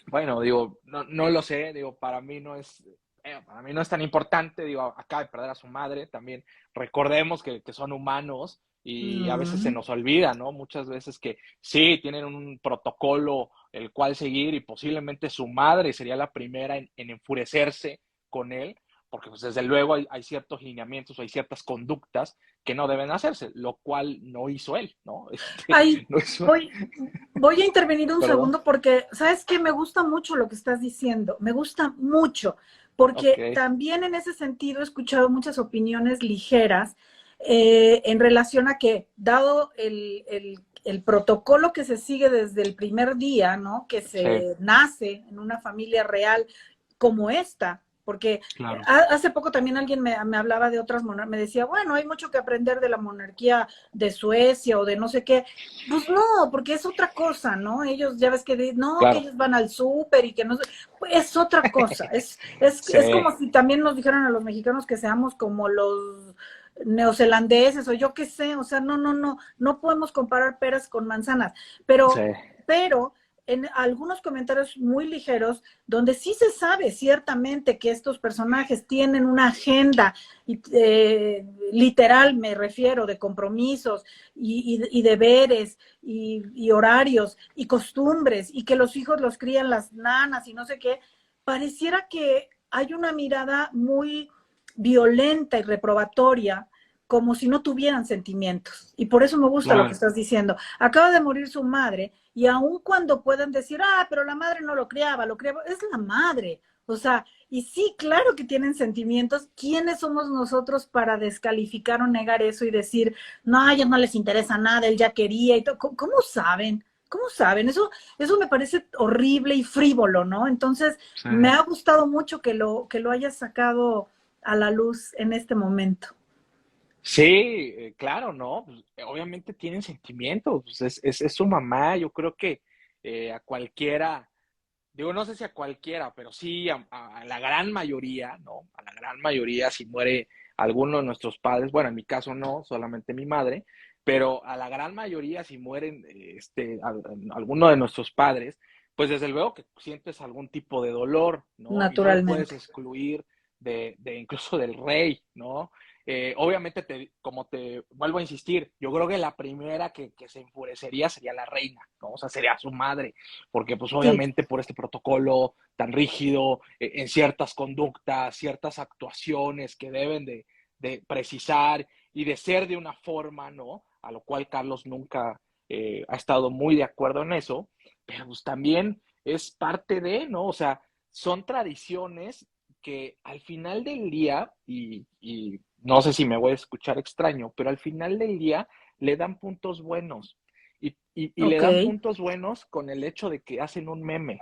bueno, digo, no lo sé, digo, para mí no es tan importante, digo, acaba de perder a su madre, también recordemos que son humanos y a veces se Mm. nos olvida, ¿no? Muchas veces que sí, tienen un protocolo el cual seguir y posiblemente su madre sería la primera en enfurecerse con él, porque pues desde luego hay ciertos lineamientos o hay ciertas conductas que no deben hacerse, lo cual no hizo él, ¿no? Ay, No hizo, voy, voy a intervenir un perdón, segundo porque, ¿sabes qué? Me gusta mucho lo que estás diciendo, me gusta mucho, ok, porque también en ese sentido he escuchado muchas opiniones ligeras en relación a que, dado el protocolo que se sigue desde el primer día, ¿no? Que sí, se nace en una familia real como esta, porque claro. hace poco también alguien me hablaba de otras monarquías, me decía, bueno, hay mucho que aprender de la monarquía de Suecia o de no sé qué. Pues no, porque es otra cosa, ¿no? Ellos, ya ves que no, que Claro. ellos van al súper y que no sé, pues es otra cosa. Es Sí, como si también nos dijeran a los mexicanos que seamos como los neozelandeses o yo qué sé, o sea, no podemos comparar peras con manzanas, sí, pero en algunos comentarios muy ligeros, donde sí se sabe ciertamente que estos personajes tienen una agenda, literal me refiero, de compromisos y deberes y horarios y costumbres, y que los hijos los crían las nanas y no sé qué, pareciera que hay una mirada muy violenta y reprobatoria, como si no tuvieran sentimientos. Y por eso me gusta lo que claro. estás diciendo. Acaba de morir su madre y aun cuando puedan decir, pero la madre no lo criaba, es la madre. O sea, y sí, claro que tienen sentimientos. ¿Quiénes somos nosotros para descalificar o negar eso y decir, no, a ellos no les interesa nada, él ya quería y todo? ¿Cómo saben? ¿Cómo saben? Eso me parece horrible y frívolo, ¿no? Entonces, Sí. me ha gustado mucho que lo hayas sacado a la luz en este momento. Sí, claro, ¿no? Pues, obviamente tienen sentimientos, pues, es su mamá, yo creo que a cualquiera, digo, no sé si a cualquiera, pero sí a la gran mayoría, ¿no? A la gran mayoría, si muere alguno de nuestros padres, bueno, en mi caso no, solamente mi madre, pero a la gran mayoría, si mueren alguno de nuestros padres, pues desde luego que sientes algún tipo de dolor, ¿no? Y no lo puedes Naturalmente. excluir de incluso del rey, ¿no? Obviamente, como te vuelvo a insistir, yo creo que la primera que se enfurecería sería la reina, ¿no? O sea, sería su madre, porque pues Sí. obviamente por este protocolo tan rígido, en ciertas conductas, ciertas actuaciones que deben de precisar y de ser de una forma, ¿no? A lo cual Carlos nunca ha estado muy de acuerdo en eso, pero pues también es parte de, ¿no? O sea, son tradiciones que al final del día, y no sé si me voy a escuchar extraño, pero al final del día le dan puntos buenos. Y le Ok. dan puntos buenos con el hecho de que hacen un meme.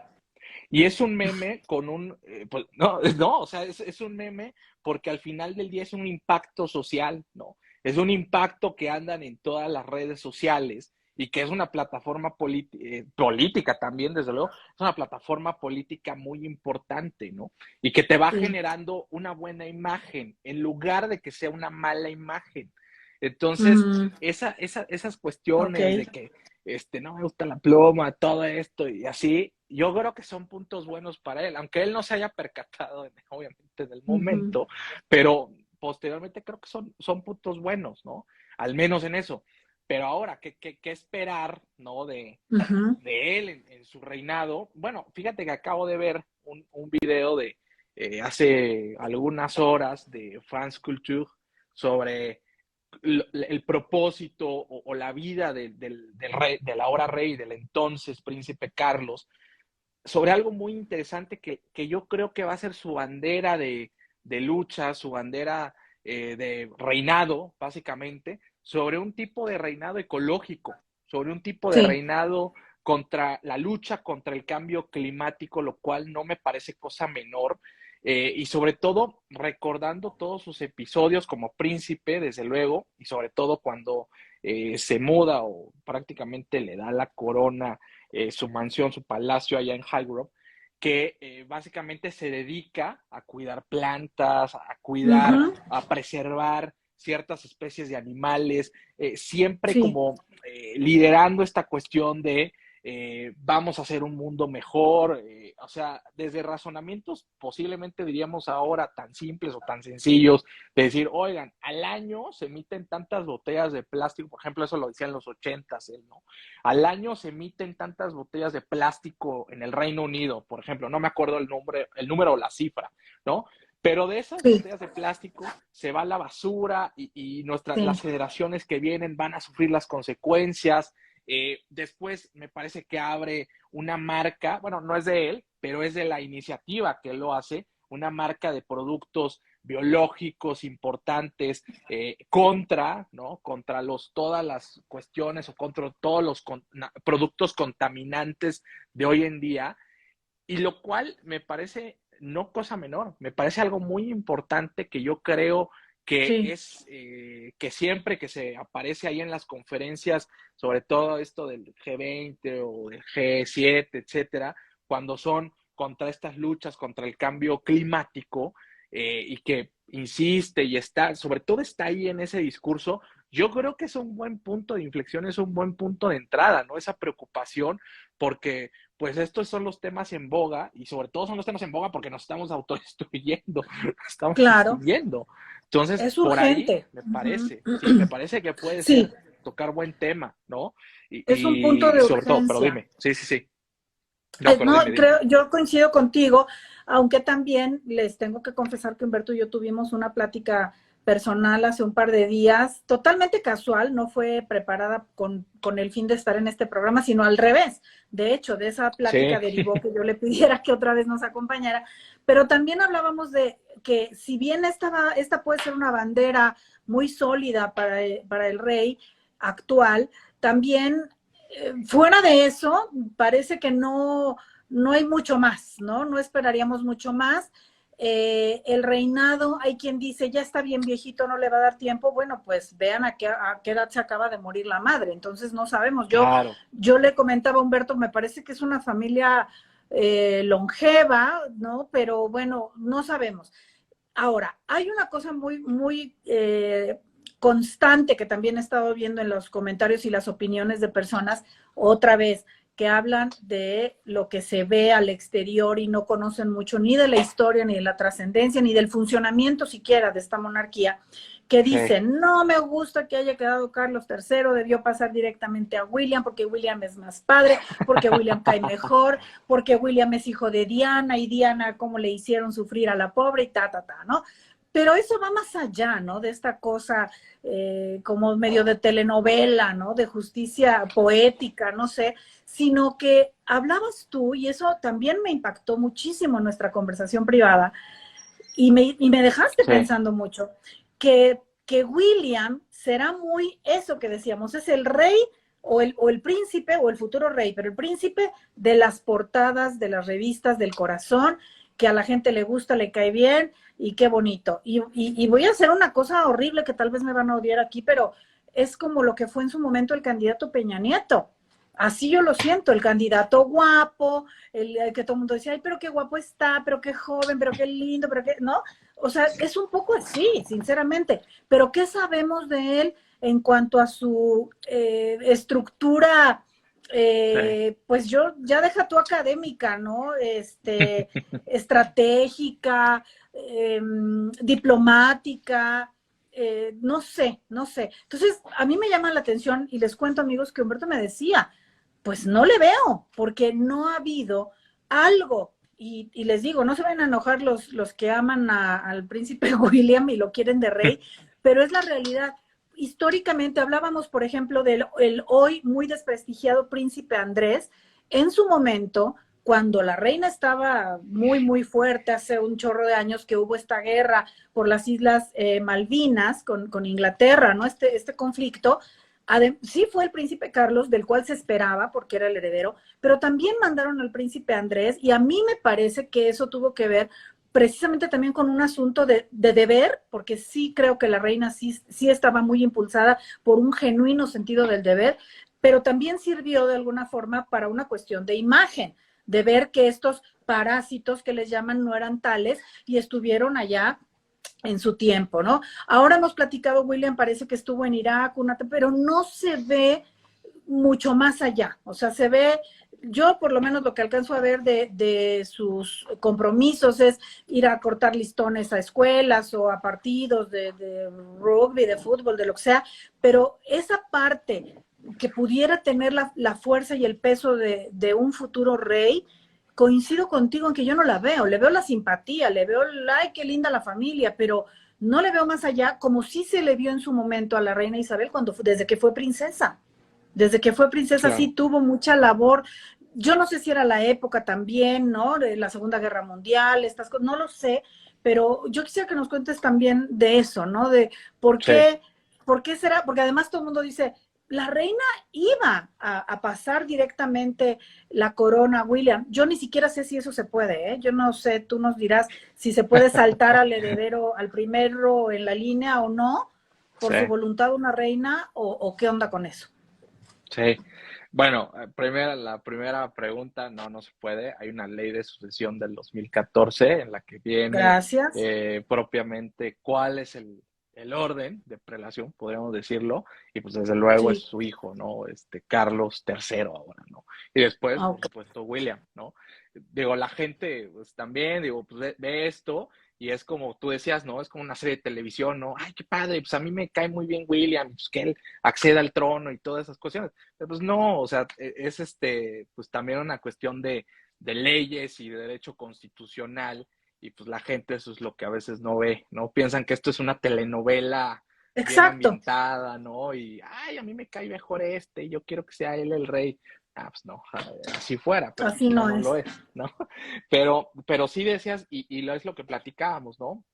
Y es un meme con pues, no, no, o sea, es un meme porque al final del día es un impacto social, ¿no? Es un impacto que andan en todas las redes sociales y que es una plataforma política también, desde luego, es una plataforma política muy importante, ¿no? Y que te va Sí. generando una buena imagen en lugar de que sea una mala imagen. Entonces, Mm, esas ok. cuestiones de que no me gusta la pluma, todo esto y así, yo creo que son puntos buenos para él, aunque él no se haya percatado, obviamente, del Ujú, momento, pero posteriormente creo que son puntos buenos, ¿no? Al menos en eso. Pero ahora, ¿qué esperar, ¿no? ujú. De él en su reinado? Bueno, fíjate que acabo de ver un video de hace algunas horas de France Culture sobre el propósito o la vida del rey, del ahora rey, del entonces príncipe Carlos, sobre algo muy interesante que yo creo que va a ser su bandera de lucha, su bandera de reinado, básicamente, sobre un tipo de reinado ecológico, sobre un tipo de Sí. reinado contra la lucha contra el cambio climático, lo cual no me parece cosa menor. Y sobre todo recordando todos sus episodios como príncipe, desde luego, y sobre todo cuando se muda o prácticamente le da la corona, su mansión, su palacio allá en Highgrove, que básicamente se dedica a cuidar plantas, a cuidar, Ujú, a preservar ciertas especies de animales, siempre sí. como liderando esta cuestión de vamos a hacer un mundo mejor, o sea, desde razonamientos posiblemente diríamos ahora tan simples o tan sencillos, de decir, oigan, al año se emiten tantas botellas de plástico, por ejemplo, eso lo decía en los ochentas, ¿no? Al año se emiten tantas botellas de plástico en el Reino Unido, por ejemplo, no me acuerdo el número o la cifra, ¿no? Pero de esas Sí. botellas de plástico se va a la basura y Sí. las generaciones que vienen van a sufrir las consecuencias. Después me parece que abre una marca, bueno, no es de él, pero es de la iniciativa que él lo hace, una marca de productos biológicos importantes contra, ¿no? Contra todas las cuestiones o contra todos los productos contaminantes de hoy en día, y lo cual me parece no cosa menor, me parece algo muy importante que yo creo que Sí. es que siempre que se aparece ahí en las conferencias, sobre todo esto del G20 o del G7, etcétera, cuando son contra estas luchas, contra el cambio climático, y que insiste y está, sobre todo está ahí en ese discurso, yo creo que es un buen punto de inflexión, es un buen punto de entrada, ¿no? Esa preocupación, porque pues estos son los temas en boga y sobre todo son los temas en boga porque nos estamos autodestruyendo, nos estamos Claro. extinguiendo. Entonces, Es por ahí urgente. me Ujú. parece, sí, me parece que puede Sí. ser tocar buen tema, ¿no? Es un punto Y de sobre todo, pero urgencia. dime, sí, sí, sí. No, pero No, dime. creo, yo coincido contigo, aunque también les tengo que confesar que Humberto y yo tuvimos una plática personal hace un par de días, totalmente casual, no fue preparada con el fin de estar en este programa, sino al revés. De hecho, de esa plática Sí, derivó que yo le pidiera que otra vez nos acompañara, pero también hablábamos de que si bien esta puede ser una bandera muy sólida para el rey actual, también fuera de eso, parece que no hay mucho más, ¿no? No esperaríamos mucho más. El reinado, hay quien dice, ya está bien viejito, no le va a dar tiempo. Bueno, pues vean a qué edad se acaba de morir la madre, entonces no sabemos. claro. Yo le comentaba a Humberto, me parece que es una familia longeva, ¿no? Pero bueno, no sabemos. Ahora, hay una cosa muy constante que también he estado viendo en los comentarios y las opiniones de personas, otra vez, que hablan de lo que se ve al exterior y no conocen mucho ni de la historia, ni de la trascendencia, ni del funcionamiento siquiera de esta monarquía, que Sí, dicen, no me gusta que haya quedado Carlos III, debió pasar directamente a William, porque William es más padre, porque William cae mejor, porque William es hijo de Diana, y Diana, cómo le hicieron sufrir a la pobre, y ¿no? Pero eso va más allá, ¿no? De esta cosa como medio de telenovela, ¿no? De justicia poética, no sé, sino que hablabas tú, y eso también me impactó muchísimo en nuestra conversación privada, y me dejaste sí, pensando mucho, que William será muy eso que decíamos, es el rey o el príncipe o el futuro rey, pero el príncipe de las portadas, de las revistas, del corazón, que a la gente le gusta, le cae bien y qué bonito. Y voy a hacer una cosa horrible que tal vez me van a odiar aquí, pero es como lo que fue en su momento el candidato Peña Nieto. Así yo lo siento, el candidato guapo, el que todo el mundo decía, ay, pero qué guapo está, pero qué joven, pero qué lindo, pero qué, ¿no? O sea, es un poco así, sinceramente. Pero ¿qué sabemos de él en cuanto a su estructura? sí, Pues yo, ya deja tu académica, ¿no? Estratégica, diplomática, no sé, no sé. Entonces, a mí me llama la atención y les cuento, amigos, que Humberto me decía, pues no le veo, porque no ha habido algo. Y les digo, no se van a enojar los que aman al príncipe William y lo quieren de rey, pero es la realidad. Históricamente hablábamos, por ejemplo, del el hoy muy desprestigiado príncipe Andrés. En su momento, cuando la reina estaba muy fuerte, hace un chorro de años que hubo esta guerra por las Islas Malvinas con Inglaterra, ¿no? Este conflicto, sí fue el príncipe Carlos, del cual se esperaba, porque era el heredero, pero también mandaron al príncipe Andrés, y a mí me parece que eso tuvo que ver precisamente también con un asunto de deber, porque sí creo que la reina sí estaba muy impulsada por un genuino sentido del deber, pero también sirvió de alguna forma para una cuestión de imagen, de ver que estos parásitos que les llaman no eran tales y estuvieron allá en su tiempo, ¿no? Ahora hemos platicado, William parece que estuvo en Irak, pero no se ve mucho más allá, o sea, se ve, yo por lo menos lo que alcanzo a ver de sus compromisos es ir a cortar listones a escuelas o a partidos de rugby, de fútbol, de lo que sea, pero esa parte que pudiera tener la fuerza y el peso de un futuro rey, coincido contigo en que yo no la veo, le veo la simpatía, le veo, ay, qué linda la familia, pero no le veo más allá, como sí se le vio en su momento a la reina Isabel desde que fue princesa. Desde que fue princesa sí claro. tuvo mucha labor. Yo no sé si era la época también, ¿no? De la Segunda Guerra Mundial, estas cosas, no lo sé, pero yo quisiera que nos cuentes también de eso, ¿no? De por Sí. qué, por qué será, porque además todo el mundo dice, la reina iba a pasar directamente la corona a William. Yo ni siquiera sé si eso se puede, ¿eh? Yo no sé, tú nos dirás si se puede saltar al heredero, al primero en la línea o no, por Sí, su voluntad una reina, o qué onda con eso. sí. Bueno, la primera pregunta, no, no se puede. Hay una ley de sucesión del 2014 en la que viene Gracias. propiamente cuál es el orden de prelación, podríamos decirlo, y pues desde luego es Sí. su hijo, ¿no? Carlos III ahora, ¿no? Y después, Ah, por ok. supuesto, William, ¿no? Digo, la gente, pues también, digo, pues ve esto y es como tú decías, ¿no? Es como una serie de televisión, ¿no? Ay, qué padre, pues a mí me cae muy bien William, pues que él acceda al trono y todas esas cuestiones. Pero pues no, o sea, es pues también una cuestión de leyes y de derecho constitucional y pues la gente eso es lo que a veces no ve, ¿no? Piensan que esto es una telenovela bien Exacto, ambientada, ¿no? Y, ay, a mí me cae mejor este, yo quiero que sea él el rey. Ah, pues no, así fuera, pero así pues no, no no lo es. es, ¿no? Pero sí decías, y lo es lo que platicábamos, ¿no?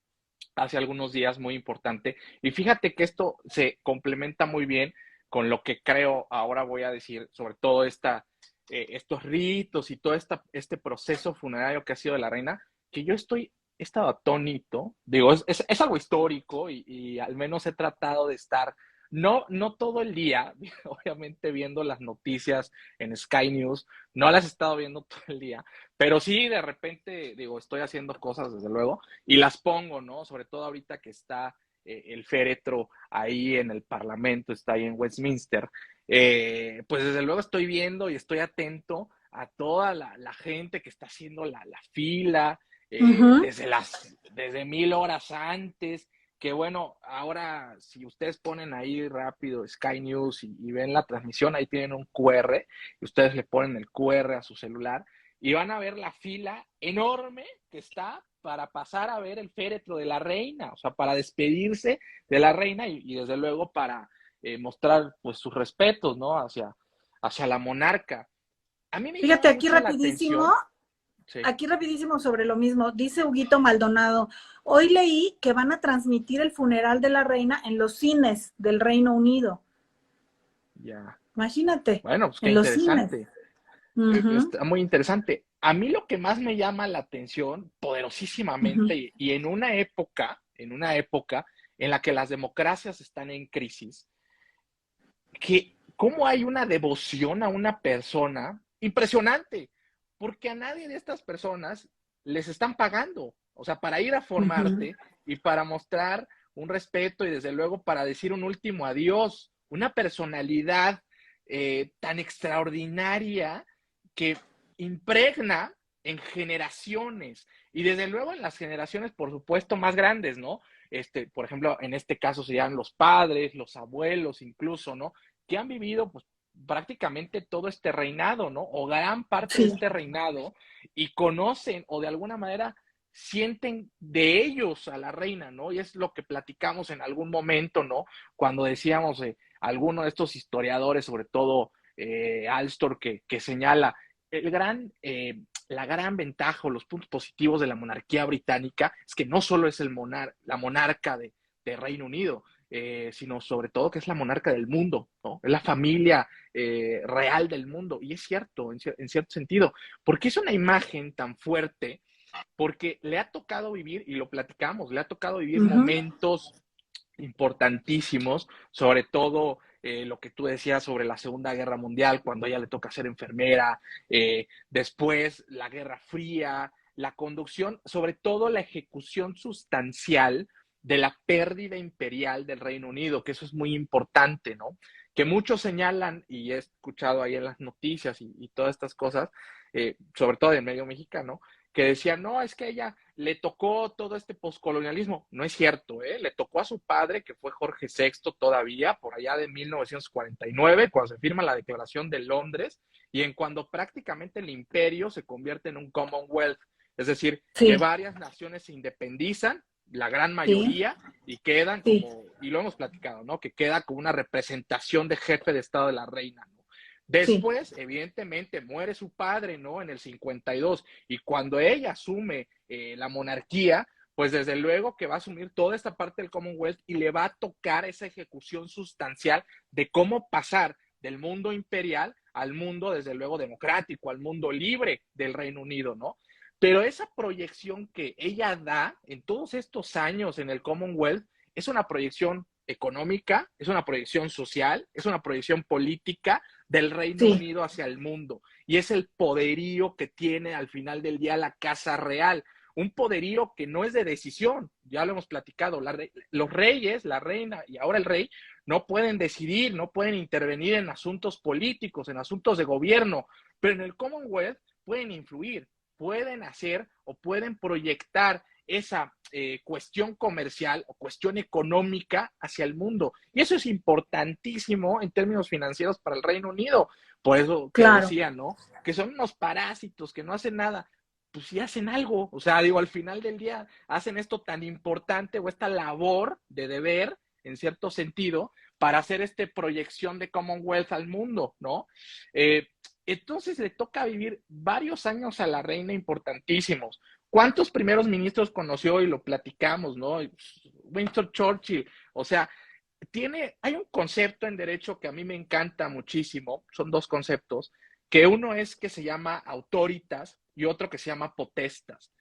Hace algunos días, muy importante. Y fíjate que esto se complementa muy bien con lo que creo, ahora voy a decir, sobre todo estos ritos y todo este proceso funerario que ha sido de la reina, que he estado atónito, digo, es algo histórico y al menos he tratado de estar, no todo el día, obviamente viendo las noticias en Sky News, no las he estado viendo todo el día, pero sí de repente, digo, estoy haciendo cosas desde luego y las pongo, ¿no? Sobre todo ahorita que está el féretro ahí en el Parlamento, está ahí en Westminster, pues desde luego estoy viendo y estoy atento a toda la gente que está haciendo la fila, Ujú. desde 1000 horas antes, que bueno, ahora si ustedes ponen ahí rápido Sky News y ven la transmisión, ahí tienen un QR, y ustedes le ponen el QR a su celular, y van a ver la fila enorme que está para pasar a ver el féretro de la reina, o sea, para despedirse de la reina y desde luego para mostrar pues sus respetos, ¿no? Hacia la monarca. A mí me llama Fíjate, mucho la atención, sí, aquí rapidísimo sobre lo mismo. Dice Huguito Maldonado, hoy leí que van a transmitir el funeral de la reina en los cines del Reino Unido. ya, Imagínate, bueno, pues qué en los cines. interesante, Ujú, está muy interesante. A mí lo que más me llama la atención, ujú, poderosísimamente, y en una época en la que las democracias están en crisis, que cómo hay una devoción a una persona impresionante, porque a nadie de estas personas les están pagando, o sea, para ir a ujú. formarte y para mostrar un respeto y desde luego para decir un último adiós, una personalidad tan extraordinaria que impregna en generaciones y desde luego en las generaciones, por supuesto, más grandes, ¿no? Por ejemplo, en este caso serían los padres, los abuelos incluso, ¿no? Que han vivido pues prácticamente todo este reinado, ¿no? O gran parte de Sí, este reinado y conocen o de alguna manera sienten de ellos a la reina, ¿no? Y es lo que platicamos en algún momento, ¿no? Cuando decíamos, alguno de estos historiadores, sobre todo Alstor, que señala el la gran ventaja o los puntos positivos de la monarquía británica es que no solo es la monarca de Reino Unido, sino sobre todo que es la monarca del mundo, ¿no? Es la familia real del mundo. Y es cierto, en cierto sentido, porque es una imagen tan fuerte, porque le ha tocado vivir, y lo platicamos, le ha tocado vivir ujú, momentos importantísimos, sobre todo lo que tú decías sobre la Segunda Guerra Mundial, cuando a ella le toca ser enfermera, después la Guerra Fría, la conducción, sobre todo la ejecución sustancial de la pérdida imperial del Reino Unido, que eso es muy importante, ¿no? Que muchos señalan, y he escuchado ahí en las noticias y todas estas cosas, sobre todo del medio mexicano, que decían, no, es que a ella le tocó todo este poscolonialismo. No es cierto, ¿eh? Le tocó a su padre, que fue Jorge VI todavía, por allá de 1949, cuando se firma la Declaración de Londres, y en cuando prácticamente el imperio se convierte en un Commonwealth, es decir, que sí, varias naciones se independizan, la gran sí, mayoría, y quedan sí, como, y lo hemos platicado, ¿no? Que queda como una representación de jefe de Estado de la reina, ¿no? sí, Después, evidentemente, muere su padre, ¿no? En el 52, y cuando ella asume la monarquía, pues desde luego que va a asumir toda esta parte del Commonwealth y le va a tocar esa ejecución sustancial de cómo pasar del mundo imperial al mundo, desde luego, democrático, al mundo libre del Reino Unido, ¿no? Pero esa proyección que ella da en todos estos años en el Commonwealth es una proyección económica, es una proyección social, es una proyección política del Reino sí, Unido hacia el mundo. Y es el poderío que tiene al final del día la Casa Real. Un poderío que no es de decisión, ya lo hemos platicado, los reyes, la reina y ahora el rey, no pueden decidir, no pueden intervenir en asuntos políticos, en asuntos de gobierno, pero en el Commonwealth pueden influir, pueden hacer o pueden proyectar esa cuestión comercial o cuestión económica hacia el mundo. Y eso es importantísimo en términos financieros para el Reino Unido. Por eso que claro. decía, ¿no? Que son unos parásitos que no hacen nada. pues sí hacen algo. O sea, digo, al final del día hacen esto tan importante o esta labor de deber, en cierto sentido, para hacer esta proyección de Commonwealth al mundo, ¿no? Entonces le toca vivir varios años a la reina importantísimos. ¿Cuántos primeros ministros conoció y lo platicamos, ¿no? Winston Churchill, o sea, hay un concepto en derecho que a mí me encanta muchísimo, son dos conceptos, que uno es que se llama autoritas y otro que se llama potestas.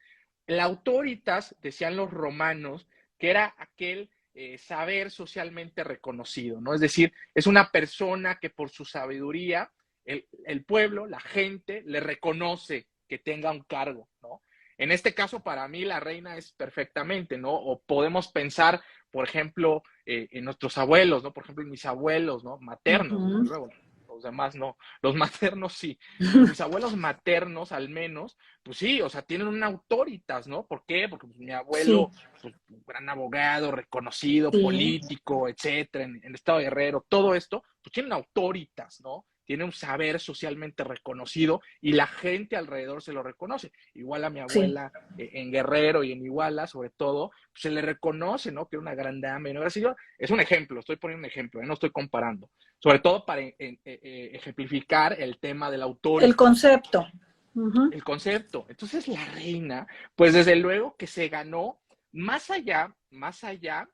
El autoritas, decían los romanos, que era aquel saber socialmente reconocido, ¿no? Es decir, es una persona que por su sabiduría, el pueblo, la gente, le reconoce que tenga un cargo, ¿no? En este caso, para mí, la reina es perfectamente, ¿no? O podemos pensar, por ejemplo, en nuestros abuelos, ¿no? Por ejemplo, en mis abuelos, ¿no? Maternos, desde luego. Los demás no. Los maternos sí. Pero mis abuelos maternos, al menos, pues sí, o sea, tienen una autoritas, ¿no? ¿Por qué? Porque pues, mi abuelo, Sí, pues, un gran abogado, reconocido, sí. político, etcétera, en el estado de Guerrero, todo esto, pues tienen autoritas, ¿no? Tiene un saber socialmente reconocido y la gente alrededor se lo reconoce. Igual a mi Sí, abuela en Guerrero y en Iguala, sobre todo, pues se le reconoce, ¿no? Que era una gran dama. ¿No? Es un ejemplo, estoy poniendo un ejemplo, no estoy comparando. Sobre todo para ejemplificar el tema del el autoritas, ¿no? concepto. Ujú. El concepto. Entonces la reina, pues desde luego que se ganó más allá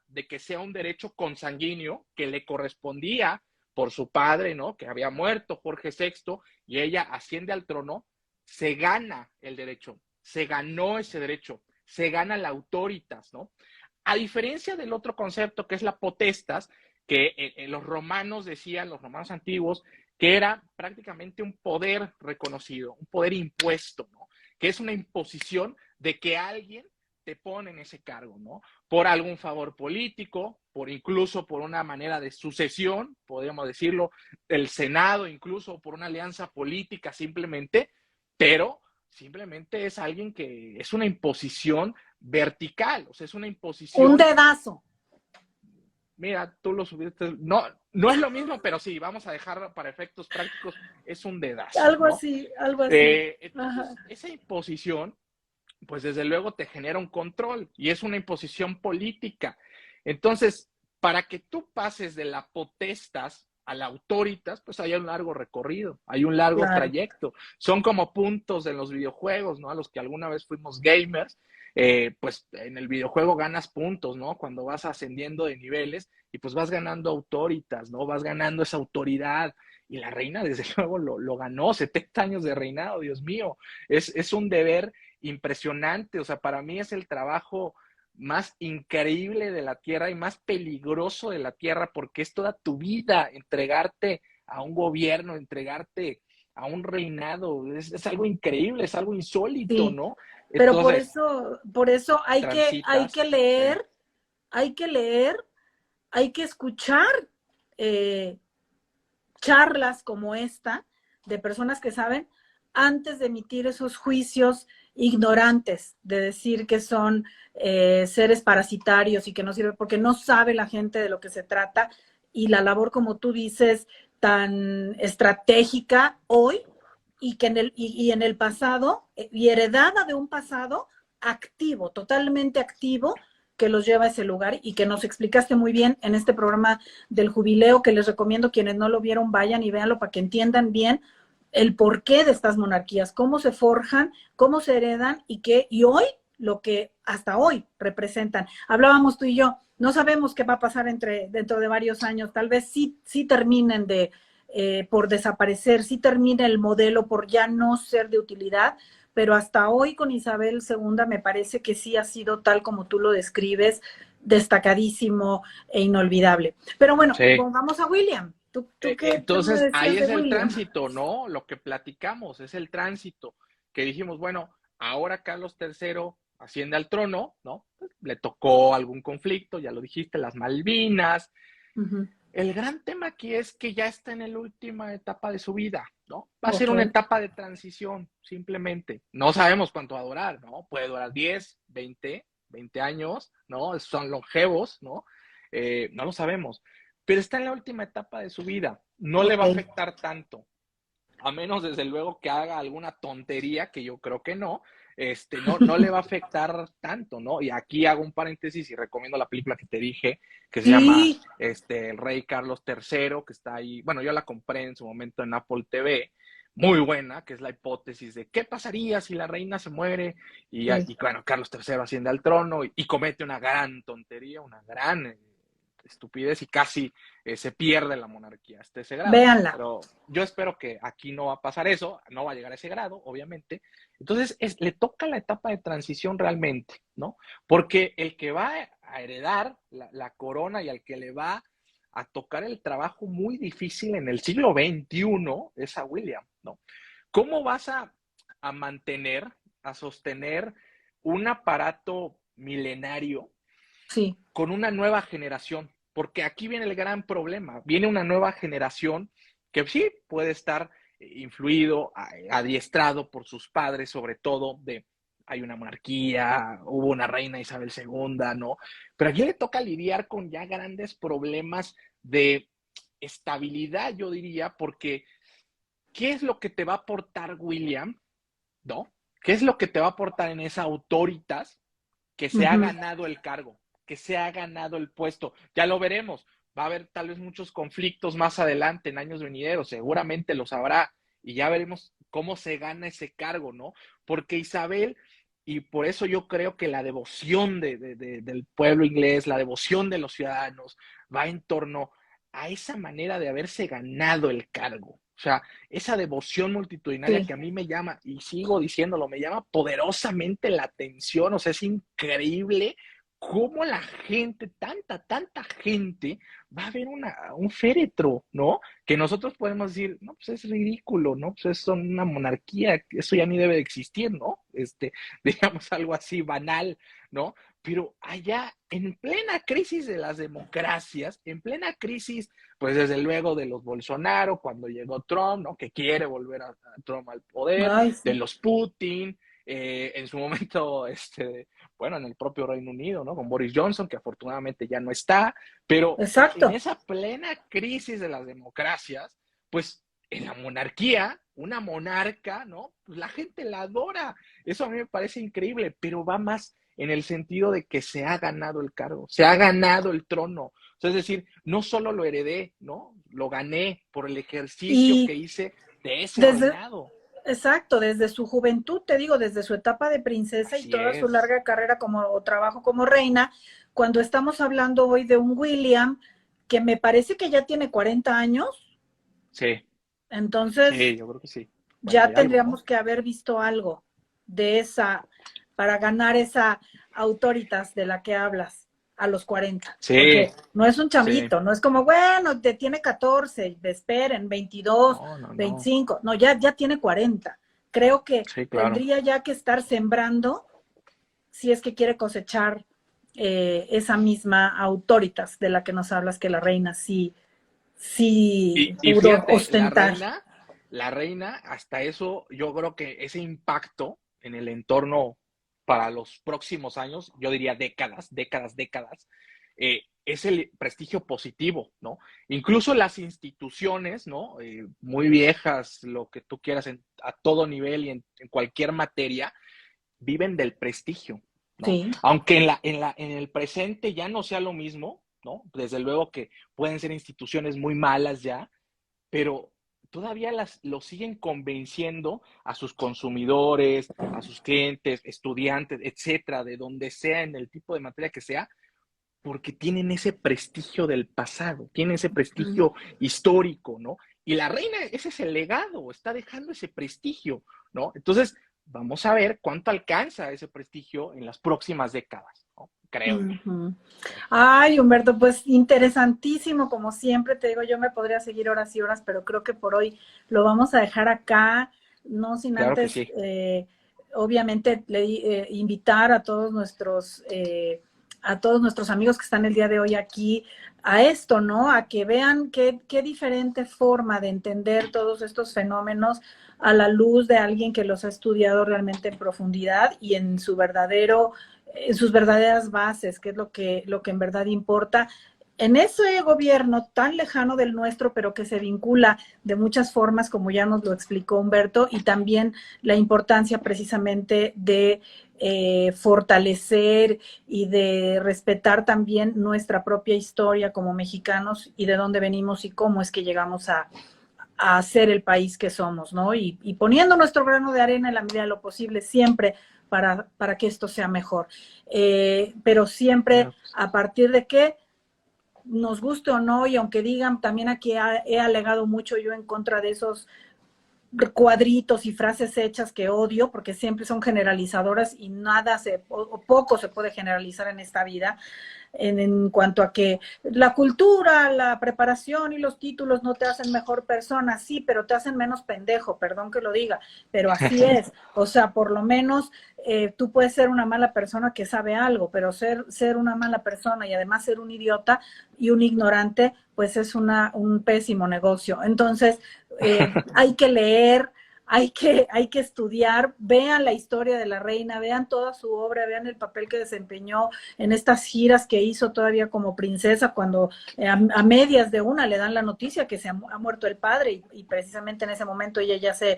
de que sea un derecho consanguíneo que le correspondía por su padre, ¿no? Que había muerto Jorge VI y ella asciende al trono, se gana el derecho, se ganó ese derecho, se gana la autoritas, ¿no? A diferencia del otro concepto que es la potestas, que los romanos decían, los romanos antiguos, que era prácticamente un poder reconocido, un poder impuesto, ¿no? Que es una imposición de que alguien te pone en ese cargo, ¿no? Por algún favor político, por incluso por una manera de sucesión, podríamos decirlo, del Senado, incluso por una alianza política simplemente, pero simplemente es alguien que es una imposición vertical, o sea, es una Un imposición. dedazo. Mira, tú lo subiste, no, no es lo mismo, pero sí, vamos a dejarlo para efectos prácticos, es un dedazo, Algo ¿no? así, algo así. Ajá. Entonces, esa imposición, pues desde luego te genera un control y es una imposición política. Entonces, para que tú pases de la potestas a la autoritas, pues hay un largo recorrido, hay un largo Claro. trayecto. Son como puntos en los videojuegos, ¿no? A los que alguna vez fuimos gamers, pues en el videojuego ganas puntos, ¿no? Cuando vas ascendiendo de niveles y pues vas ganando autoritas, ¿no? Vas ganando esa autoridad. Y la reina, desde luego, lo ganó, 70 años de reinado, Dios mío. Es un deber impresionante, o sea, para mí es el trabajo más increíble de la tierra y más peligroso de la tierra porque es toda tu vida entregarte a un gobierno, entregarte a un reinado, es algo increíble, es algo insólito, Sí, ¿no? pero Entonces, por eso hay transitas, que leer, hay que leer, hay que escuchar eh, charlas como esta de personas que saben antes de emitir esos juicios ignorantes, de decir que son seres parasitarios y que no sirve, porque no sabe la gente de lo que se trata y la labor, como tú dices, tan estratégica hoy y que en el pasado, y heredada de un pasado activo, totalmente activo, que los lleva a ese lugar y que nos explicaste muy bien en este programa del jubileo, que les recomiendo quienes no lo vieron, vayan y véanlo para que entiendan bien el porqué de estas monarquías, cómo se forjan, cómo se heredan y hoy lo que hasta hoy representan. Hablábamos tú y yo, no sabemos qué va a pasar dentro de varios años, tal vez sí terminen por desaparecer, sí termine el modelo por ya no ser de utilidad, pero hasta hoy con Isabel II me parece que sí ha sido tal como tú lo describes, destacadísimo e inolvidable. Pero bueno, sí. vamos a William. ¿Tú qué me Entonces, decías ahí de es el William? tránsito, ¿no? Lo que platicamos, es el tránsito, que dijimos, bueno, ahora Carlos III asciende al trono, ¿no? Pues, le tocó algún conflicto, ya lo dijiste, las Malvinas. Uh -huh. El gran tema aquí es que ya está en la última etapa de su vida, ¿no? Va a ser Ok, una etapa de transición, simplemente. No sabemos cuánto va a durar, ¿no? Puede durar 10, 20 años, ¿no? Son longevos, ¿no? No lo sabemos. Pero está en la última etapa de su vida. No le va a ok. afectar tanto. a menos desde luego que haga alguna tontería, que yo creo que no, no le va a afectar tanto, ¿no? Y aquí hago un paréntesis y recomiendo la película que te dije, que se llama Sí, El Rey Carlos III, que está ahí, bueno, yo la compré en su momento en Apple TV, muy buena, que es la hipótesis de qué pasaría si la reina se muere sí, y bueno, Carlos III asciende al trono y comete una gran tontería, una gran estupidez y casi se pierde la monarquía hasta ese grado. véanla. Pero yo espero que aquí no va a pasar eso, no va a llegar a ese grado, obviamente. Entonces, le toca la etapa de transición realmente, ¿no? Porque el que va a heredar la corona y al que le va a tocar el trabajo muy difícil en el siglo XXI es a William, ¿no? ¿Cómo vas a mantener, a sostener un aparato milenario Sí, con una nueva generación? Porque aquí viene el gran problema. Viene una nueva generación que sí puede estar influido, adiestrado por sus padres, sobre todo de hay una monarquía, hubo una reina Isabel II, ¿no? Pero aquí le toca lidiar con ya grandes problemas de estabilidad, yo diría, porque ¿qué es lo que te va a aportar William, ¿no? ¿Qué es lo que te va a aportar en esa autoritas que se ha ujú, ganado el cargo, que se ha ganado el puesto? Ya lo veremos. Va a haber tal vez muchos conflictos más adelante en años venideros, seguramente los habrá, y ya veremos cómo se gana ese cargo, ¿no? Porque Isabel, y por eso yo creo que la devoción del pueblo inglés, la devoción de los ciudadanos, va en torno a esa manera de haberse ganado el cargo. O sea, esa devoción multitudinaria sí. que a mí me llama, y sigo diciéndolo, me llama poderosamente la atención. O sea, es increíble cómo la gente, tanta gente, va a ver un féretro, ¿no? Que nosotros podemos decir, no, pues es ridículo, ¿no? Pues es una monarquía, eso ya ni debe de existir, ¿no? Digamos algo así banal, ¿no? Pero allá, en plena crisis de las democracias, en plena crisis, pues desde luego de los Bolsonaro, cuando llegó Trump, ¿no? Que quiere volver a Trump al poder, Ay, de sí. los Putin, en su momento, bueno, en el propio Reino Unido, ¿no? Con Boris Johnson, que afortunadamente ya no está, pero en Exacto. esa plena crisis de las democracias, pues en la monarquía, una monarca, ¿no? Pues la gente la adora. Eso a mí me parece increíble, pero va más en el sentido de que se ha ganado el cargo, se ha ganado el trono. O sea, es decir, no solo lo heredé, ¿no? Lo gané por el ejercicio que Y hice de ese desde, reinado. exacto, desde su juventud, te digo, desde su etapa de princesa y Así toda su es. larga carrera como o trabajo como reina, cuando estamos hablando hoy de un William que me parece que ya tiene 40 años, Sí, entonces sí, yo creo que sí. 40 ya y algo, ¿no? tendríamos que haber visto algo de esa, para ganar esa autoritas de la que hablas a los 40, Sí, porque no es un sí. chamito, no es como, bueno, te tiene 14, esperen, 22, No, no, no. 25, no, ya tiene 40. Creo que Sí, claro. tendría ya que estar sembrando si es que quiere cosechar esa misma autoritas de la que nos hablas que la reina sí Y pudo fíjate, ostentar. la reina, hasta eso, yo creo que ese impacto en el entorno para los próximos años, yo diría décadas, es el prestigio positivo, ¿no? Incluso las instituciones, ¿no? Muy viejas, lo que tú quieras, a todo nivel y en cualquier materia, viven del prestigio, ¿no? Sí, Aunque en el presente ya no sea lo mismo, ¿no? Desde luego que pueden ser instituciones muy malas ya, pero todavía lo siguen convenciendo a sus consumidores, a sus clientes, estudiantes, etcétera, de donde sea, en el tipo de materia que sea, porque tienen ese prestigio del pasado, tienen ese prestigio histórico, ¿no? Y la reina, ese es el legado, está dejando ese prestigio, ¿no? Entonces, vamos a ver cuánto alcanza ese prestigio en las próximas décadas, ¿no? Creo yo. Ujú. Ay, Humberto, pues interesantísimo, como siempre te digo, yo me podría seguir horas y horas, pero creo que por hoy lo vamos a dejar acá, no sin Claro que antes, sí. obviamente, invitar a todos nuestros amigos que están el día de hoy aquí a esto, ¿no? A que vean qué diferente forma de entender todos estos fenómenos a la luz de alguien que los ha estudiado realmente en profundidad y en sus verdaderas bases, que es lo que en verdad importa. en ese gobierno tan lejano del nuestro, pero que se vincula de muchas formas, como ya nos lo explicó Humberto, y también la importancia precisamente de fortalecer y de respetar también nuestra propia historia como mexicanos y de dónde venimos y cómo es que llegamos a ser el país que somos, ¿no? Y poniendo nuestro grano de arena en la medida de lo posible siempre para que esto sea mejor. Pero siempre a partir de que nos guste o no, y aunque digan, también aquí he alegado mucho yo en contra de esos cuadritos y frases hechas que odio, porque siempre son generalizadoras y nada o poco se puede generalizar en esta vida, en cuanto a que la cultura, la preparación y los títulos no te hacen mejor persona, sí, pero te hacen menos pendejo, perdón que lo diga, pero así es. O sea, por lo menos tú puedes ser una mala persona que sabe algo, pero ser una mala persona y además ser un idiota y un ignorante, pues es un pésimo negocio. Entonces, hay que leer, hay que estudiar, vean la historia de la reina, vean toda su obra, vean el papel que desempeñó en estas giras que hizo todavía como princesa, cuando a medias de una le dan la noticia que se ha muerto el padre y precisamente en ese momento ella ya se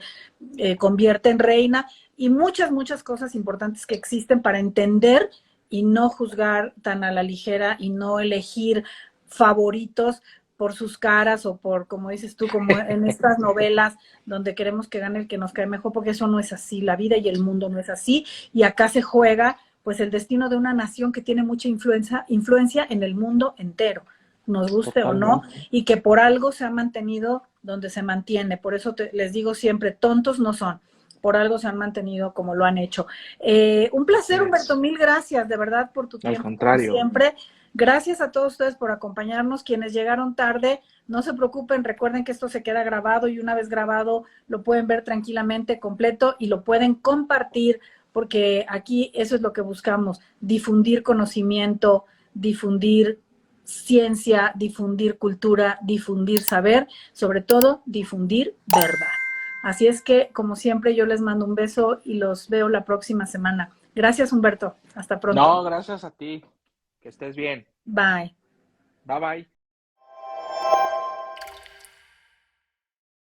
convierte en reina, y muchas, muchas cosas importantes que existen para entender y no juzgar tan a la ligera y no elegir favoritos por sus caras o por, como dices tú, como en estas novelas donde queremos que gane el que nos cae mejor, porque eso no es así, la vida y el mundo no es así, y acá se juega pues el destino de una nación que tiene mucha influencia en el mundo entero, nos guste o no, y que por algo se ha mantenido donde se mantiene. Por eso les digo siempre, tontos no son, por algo se han mantenido como lo han hecho. Un placer, Humberto, mil gracias de verdad por tu tiempo, como siempre. Gracias a todos ustedes por acompañarnos. Quienes llegaron tarde, no se preocupen, recuerden que esto se queda grabado y una vez grabado lo pueden ver tranquilamente completo y lo pueden compartir, porque aquí eso es lo que buscamos: difundir conocimiento, difundir ciencia, difundir cultura, difundir saber, sobre todo difundir verdad. Así es que, como siempre, yo les mando un beso y los veo la próxima semana. Gracias, Humberto. Hasta pronto. No, gracias a ti. Que estés bien. Bye. Bye bye.